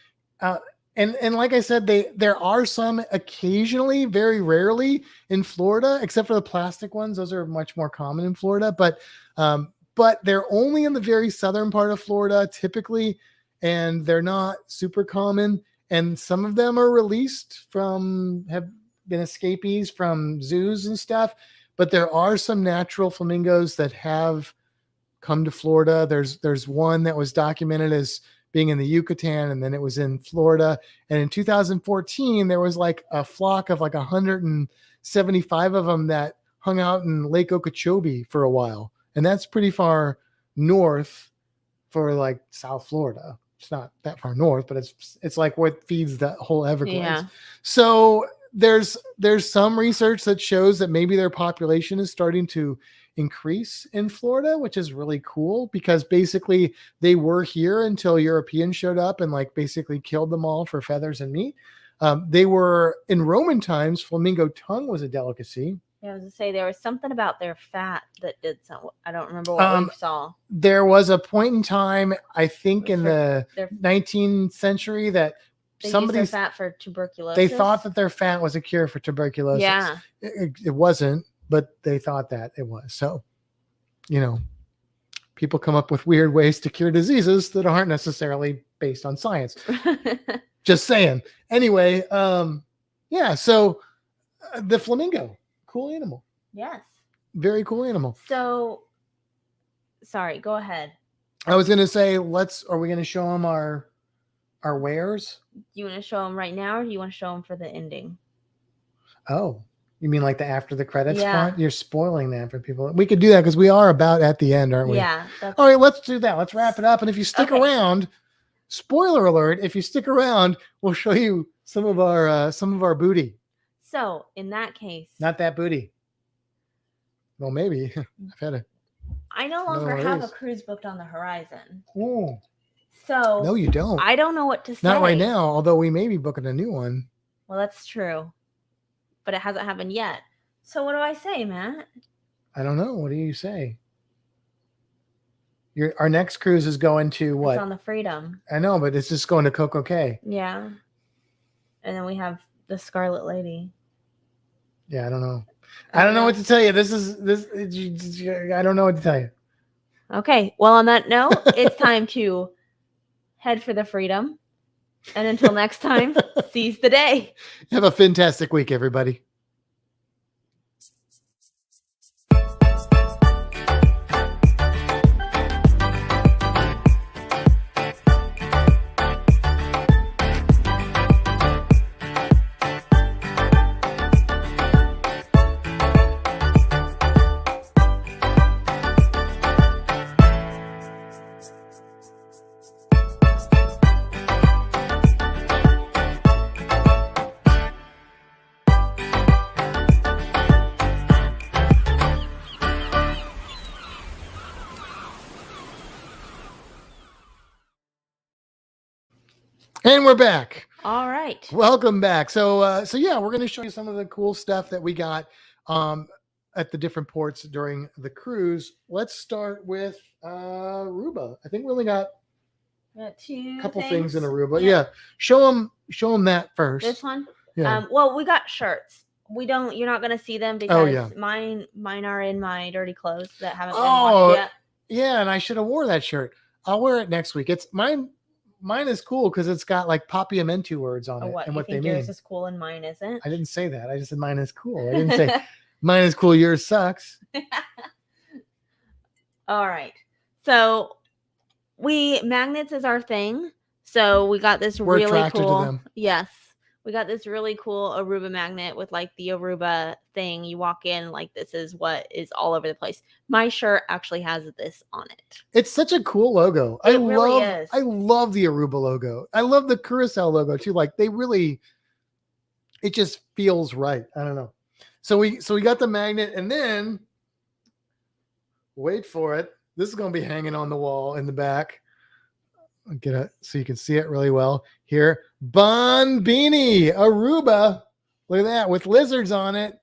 And like I said, there are some occasionally, very rarely in Florida, except for the plastic ones. Those are much more common in Florida, but they're only in the very southern part of Florida typically, and they're not super common. And some of them are have been escapees from zoos and stuff, but there are some natural flamingos that have come to Florida. There's one that was documented as being in the Yucatan, and then it was in Florida. And in 2014, there was like a flock of like 175 of them that hung out in Lake Okeechobee for a while. And that's pretty far north for like South Florida. It's not that far north, but it's like what feeds the whole Everglades. Yeah. So there's some research that shows that maybe their population is starting to increase in Florida, which is really cool because basically they were here until Europeans showed up and like basically killed them all for feathers and meat. They were in Roman times, flamingo tongue was a delicacy. Yeah, I was going to say there was something about their fat that did something. I don't remember what we saw. There was a point in time, I think in the 19th century, that somebody used their fat for tuberculosis. They thought that their fat was a cure for tuberculosis. Yeah. It wasn't, but they thought that it was. So, people come up with weird ways to cure diseases that aren't necessarily based on science. Just saying. Anyway, so the flamingo. Cool animal. Yes. Very cool animal. So, sorry, go ahead. I was going to say, are we going to show them our wares? Do you want to show them right now or do you want to show them for the ending? Oh, you mean like the after the credits part? You're spoiling that for people. We could do that because we are about at the end, aren't we? Yeah. All right, let's do that. Let's wrap it up. And if you stick around, spoiler alert, if you stick around, we'll show you some of our booty. So, in that case... Not that booty. Well, maybe. I no longer have a cruise booked on the horizon. Ooh. So No, you don't. I don't know what to say. Not right now, although we may be booking a new one. Well, that's true. But it hasn't happened yet. So what do I say, Matt? I don't know. What do you say? Our next cruise is going to what? It's on the Freedom. I know, but it's just going to Coco Cay. Yeah. And then we have the Scarlet Lady. Yeah, I don't know. I don't know what to tell you. I don't know what to tell you. Okay. Well, on that note, it's time to head for the Freedom. And until next time, seize the day. Have a fantastic week, everybody. And we're back. All right. Welcome back. So yeah, we're going to show you some of the cool stuff that we got at the different ports during the cruise. Let's start with Aruba. I think we only got a couple things in Aruba. Yeah. Show them that first. This one? Yeah. Well, we got shirts. You're not going to see them because mine are in my dirty clothes that haven't been washed yet. Yeah, and I should have wore that shirt. I'll wear it next week. It's mine is cool because it's got like Papiamentu words on it and what they mean. Yours is cool and mine isn't? I didn't say that. I just said mine is cool. I didn't say mine is cool, yours sucks. All right. So magnets is our thing. So we got this We're really attracted cool. to them. Yes. We got this really cool Aruba magnet with like the Aruba thing. You walk in, like this is what is all over the place. My shirt actually has this on it. It's such a cool logo. It really is. I love the Aruba logo. I love the Curacao logo too. Like it just feels right. I don't know. So we got the magnet, and then wait for it. This is going to be hanging on the wall in the back. I'll get it so you can see it really well here. Bonbini Aruba. Look at that with lizards on it.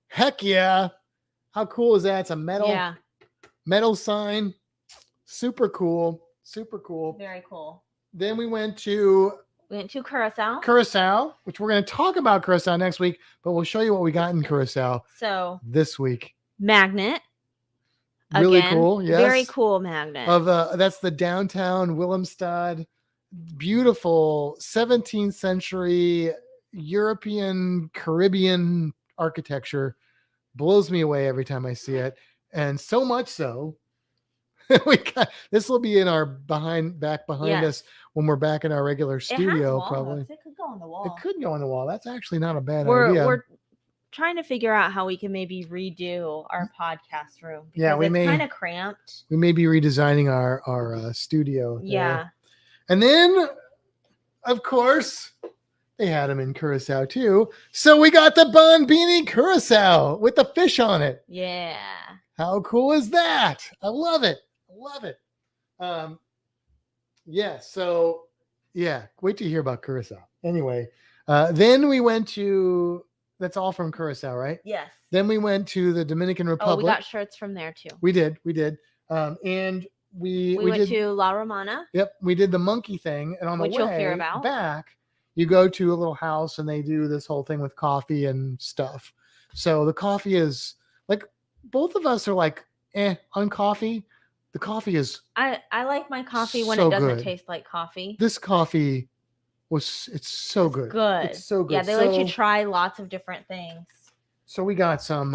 Heck yeah. How cool is that? It's a metal sign. Super cool. Super cool. Very cool. Then we went to Curacao, which we're going to talk about Curacao next week, but we'll show you what we got in Curacao this week. Magnet. Really Again, cool. Yes. Very cool magnet. That's the downtown Willemstad. Beautiful 17th century European Caribbean architecture. Blows me away every time I see it. And so much so, this will be in our behind us when we're back in our regular studio. Probably. It could go on the wall. It could go on the wall. That's actually not a bad idea. We're trying to figure out how we can maybe redo our podcast room. Yeah, it's kind of cramped. We may be redesigning our studio. Yeah. And then, of course, they had them in Curacao too. So we got the Bonbini Curacao with the fish on it. Yeah. How cool is that? I love it. Yeah. So yeah, wait to hear about Curacao. Anyway, then we went to. That's all from Curacao, right? Yes. Then we went to the Dominican Republic. Oh, we got shirts from there too. We did. And we went to La Romana. Yep. We did the monkey thing. And on the way back, you go to a little house and they do this whole thing with coffee and stuff. So the coffee is like, both of us are like, on coffee. The coffee is. I like my coffee when it doesn't taste like coffee. This coffee. It's so good. It's so good. Yeah, they let you try lots of different things. So we got some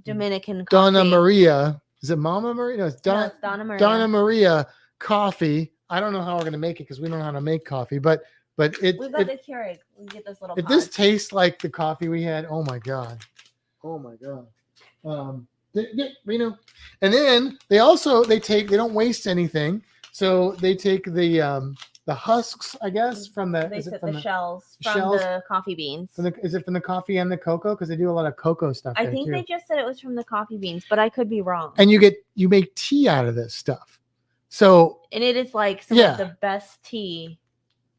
Dominican coffee. Donna Maria. Is it Mama Maria? No, it's Donna Maria. Donna Maria coffee. I don't know how we're gonna make it because we don't know how to make coffee, but we've got the Keurig. We get this little. If this tastes like the coffee we had, oh my god. Reno. And then they don't waste anything, so they take the husks, I guess, from the shells from the coffee beans. Is it from the coffee and the cocoa? Because they do a lot of cocoa stuff. I think they just said it was from the coffee beans, but I could be wrong. And you make tea out of this stuff. So And it is like some Yeah. of the best tea.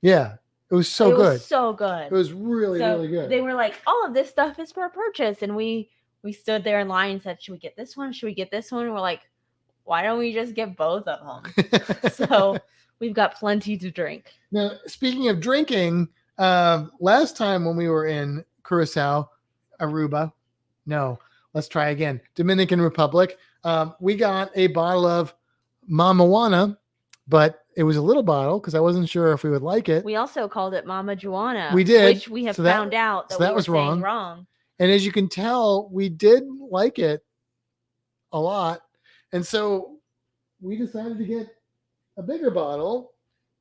yeah, it was so it good. was so good. It was really, So really good. They were like, all of this stuff is for purchase. And we stood there in line and said, should we get this one? Should we get this one? And we're like, why don't we just get both of them? So we've got plenty to drink. Now, speaking of drinking, last time when we were in Curacao, Aruba, no, let's try again. Dominican Republic, we got a bottle of Mamajuana, but it was a little bottle because I wasn't sure if we would like it. We also called it Mama Juana. We did. Which we have So that- found out that so that we were was saying wrong. wrong. And as you can tell, we did like it a lot. And so we decided to get a bigger bottle.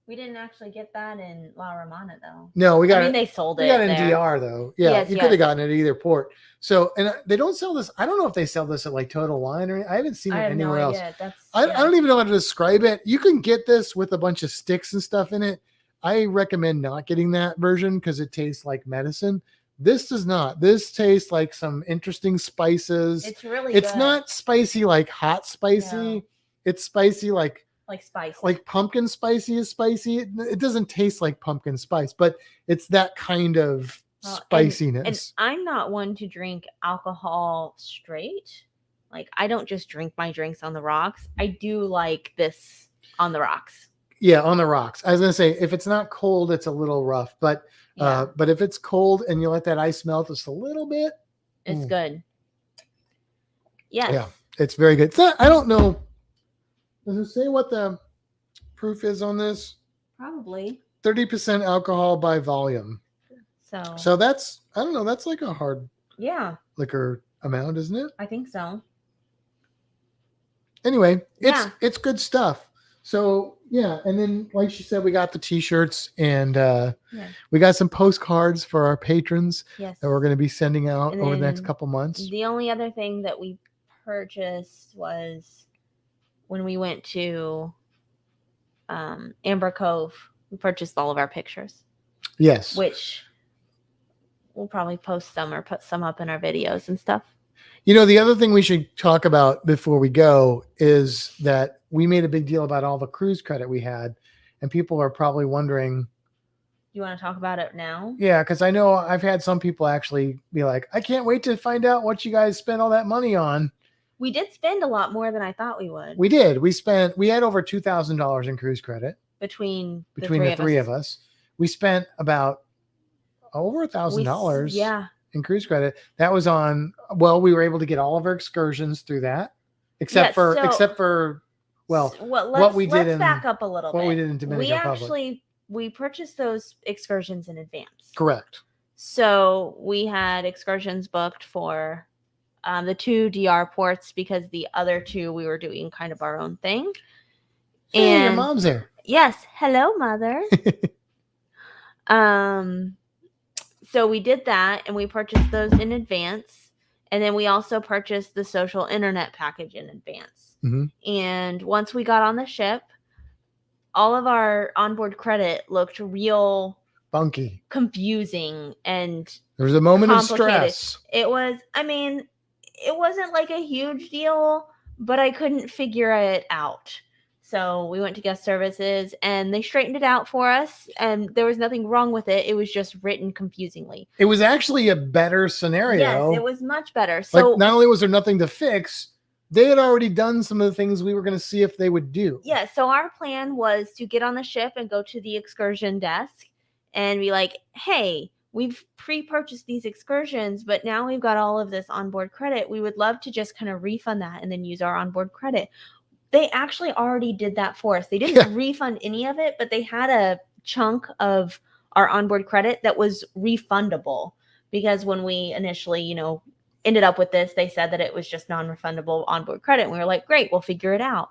We didn't actually get that in La Romana, though. No, we got they sold it. We got it in there. DR though. Yeah, Yes, you yes. could have gotten it at either port. So, and they don't sell this. I don't know if they sell this at like Total Wine or I haven't seen it I have anywhere no else. idea. I don't even know how to describe it. You can get this with a bunch of sticks and stuff in it. I recommend not getting that version because it tastes like medicine. This does not. This tastes like some interesting spices. It's really It's good. not spicy like hot spicy. No. It's spicy like spice. like pumpkin spicy is spicy. It doesn't taste like pumpkin spice, but it's that kind of spiciness. And I'm not one to drink alcohol straight. Like, I don't just drink my drinks on the rocks. I do like this on the rocks. Yeah, on the rocks. I was gonna say if it's not cold, it's a little rough, but if it's cold and you let that ice melt just a little bit, it's good. Yes. Yeah, it's very good. It's not, I don't know. Does it say what the proof is on this? Probably. 30% alcohol by volume. So that's, I don't know, that's like a hard liquor amount, isn't it? I think so. Anyway, it's good stuff. So yeah, and then like she said, we got the t-shirts and we got some postcards for our patrons that we're going to be sending out over the next couple months. The only other thing that we purchased was when we went to Amber Cove. We purchased all of our pictures. Yes. Which we'll probably post some or put some up in our videos and stuff. You know, the other thing we should talk about before we go is that we made a big deal about all the cruise credit we had, and people are probably wondering. You want to talk about it now? Yeah, because I know I've had some people actually be like, I can't wait to find out what you guys spent all that money on. We did spend a lot more than I thought we would. We did. We had over $2,000 in cruise credit. Between the three of us. We spent about over $1,000 in cruise credit. That was on, we were able to get all of our excursions through that, except for what we did. Let's back up a little bit. What we did in Dominican Republic. We purchased those excursions in advance. Correct. So we had excursions booked for the 2 DR ports because the other 2 we were doing kind of our own thing. Hey, and your mom's there. Yes. Hello, Mother. So we did that and we purchased those in advance. And then we also purchased the social internet package in advance. Mm-hmm. And once we got on the ship, all of our onboard credit looked real funky, confusing, and there was a moment of stress. It wasn't like a huge deal, but I couldn't figure it out. So we went to guest services and they straightened it out for us, and there was nothing wrong with it. It was just written confusingly. It was actually a better scenario. Yes, it was much better. So like, not only was there nothing to fix, they had already done some of the things we were going to see if they would do. Yeah, so our plan was to get on the ship and go to the excursion desk and be like, hey, we've pre-purchased these excursions, but now we've got all of this onboard credit. We would love to just kind of refund that and then use our onboard credit. They actually already did that for us. They didn't refund any of it, but they had a chunk of our onboard credit that was refundable, because when we initially, ended up with this, they said that it was just non-refundable onboard credit. And we were like, great, we'll figure it out.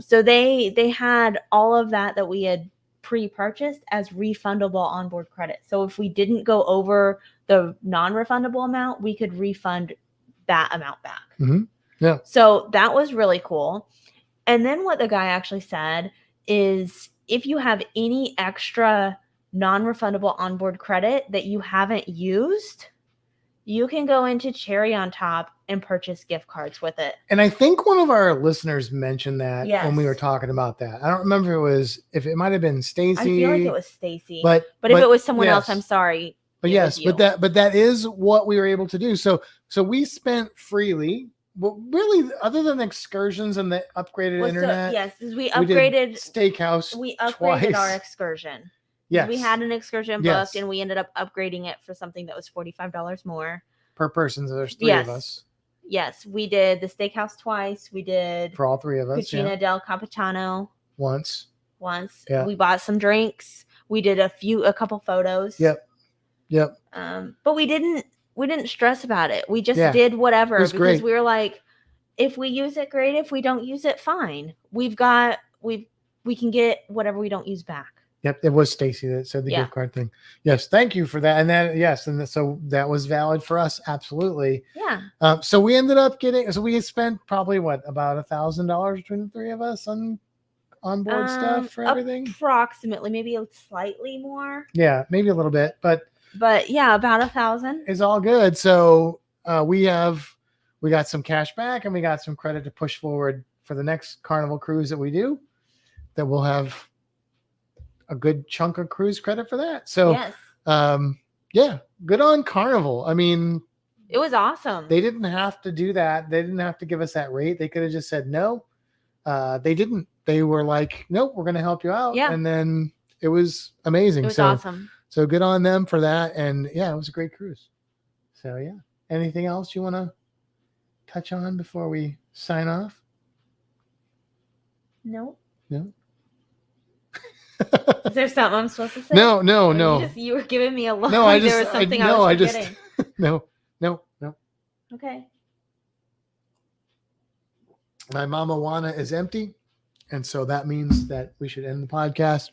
So they had all of that we had pre-purchased as refundable onboard credit. So if we didn't go over the non-refundable amount, we could refund that amount back. Mm-hmm. Yeah. So that was really cool. And then what the guy actually said is, if you have any extra non-refundable onboard credit that you haven't used, you can go into Cherry on Top and purchase gift cards with it. And I think one of our listeners mentioned that when we Yes. were talking about that. I don't remember if it might have been Stacy. I feel like it was Stacy. But if it was someone else, yes. I'm sorry. But it yes, was you. but that is what we were able to do. So we spent freely. Well, really, other than excursions and the upgraded internet. Yes, we did upgraded steakhouse. We upgraded twice. our excursion. Yes. We had an excursion Yes. booked, and we ended up upgrading it for something that was $45 more per person. So there's 3 Yes. of us. Yes, we did the steakhouse twice. We did For all 3 of us. Cucina del Cappuccino once. Yeah. We bought some drinks. We did a couple photos. Yep. But we didn't stress about it. We just Yeah. did whatever It was because great. we were like, if we use it, great. If we don't use it, fine. We can get whatever we don't use back. Yep, it was Stacy that said the Yeah. gift card thing. Yes, thank you for that. And that, yes, and so that was valid for us, absolutely. Yeah. So we ended up we had spent probably about $1,000 between the 3 of us on board stuff for everything. Approximately, maybe slightly more. Yeah, maybe a little bit, but yeah, about 1,000. It's all good. So we got some cash back and we got some credit to push forward for the next Carnival cruise that we do. That we'll have a good chunk of cruise credit for that. So yes. Yeah, good on Carnival. I mean, it was awesome. They didn't have to do that. They didn't have to give us that rate. They could have just said no. They didn't. They were like, nope, we're going to help you out. Yeah. And then it was amazing. It was awesome. So good on them for that. And yeah, it was a great cruise. So yeah. Anything else you want to touch on before we sign off? No. No. Is there something I'm supposed to say? No. You were giving me a look. No, like there was something I was forgetting. No. Okay. My mama Iguana is empty. And so that means that we should end the podcast.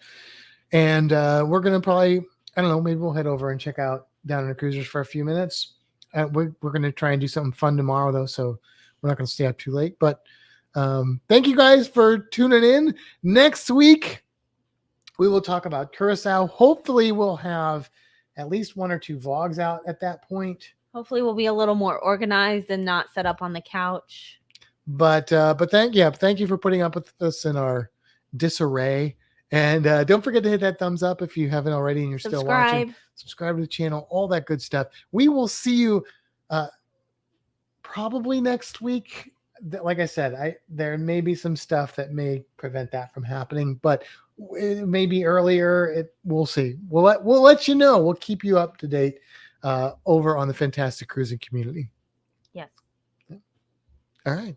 And we're going to probably, I don't know, maybe we'll head over and check out Down in the Cruisers for a few minutes. We're going to try and do something fun tomorrow, though. So we're not going to stay up too late. But thank you guys for tuning in. Next week, we will talk about Curacao. Hopefully, we'll have at least 1 or 2 vlogs out at that point. Hopefully, we'll be a little more organized and not set up on the couch. But thank you for putting up with us in our disarray. And don't forget to hit that thumbs up if you haven't already and you're still watching. Subscribe to the channel, all that good stuff. We will see you probably next week. Like I said, there may be some stuff that may prevent that from happening, but it may be earlier. We'll see. We'll let you know. We'll keep you up to date over on the Fintastic Cruising community. Yes. All right.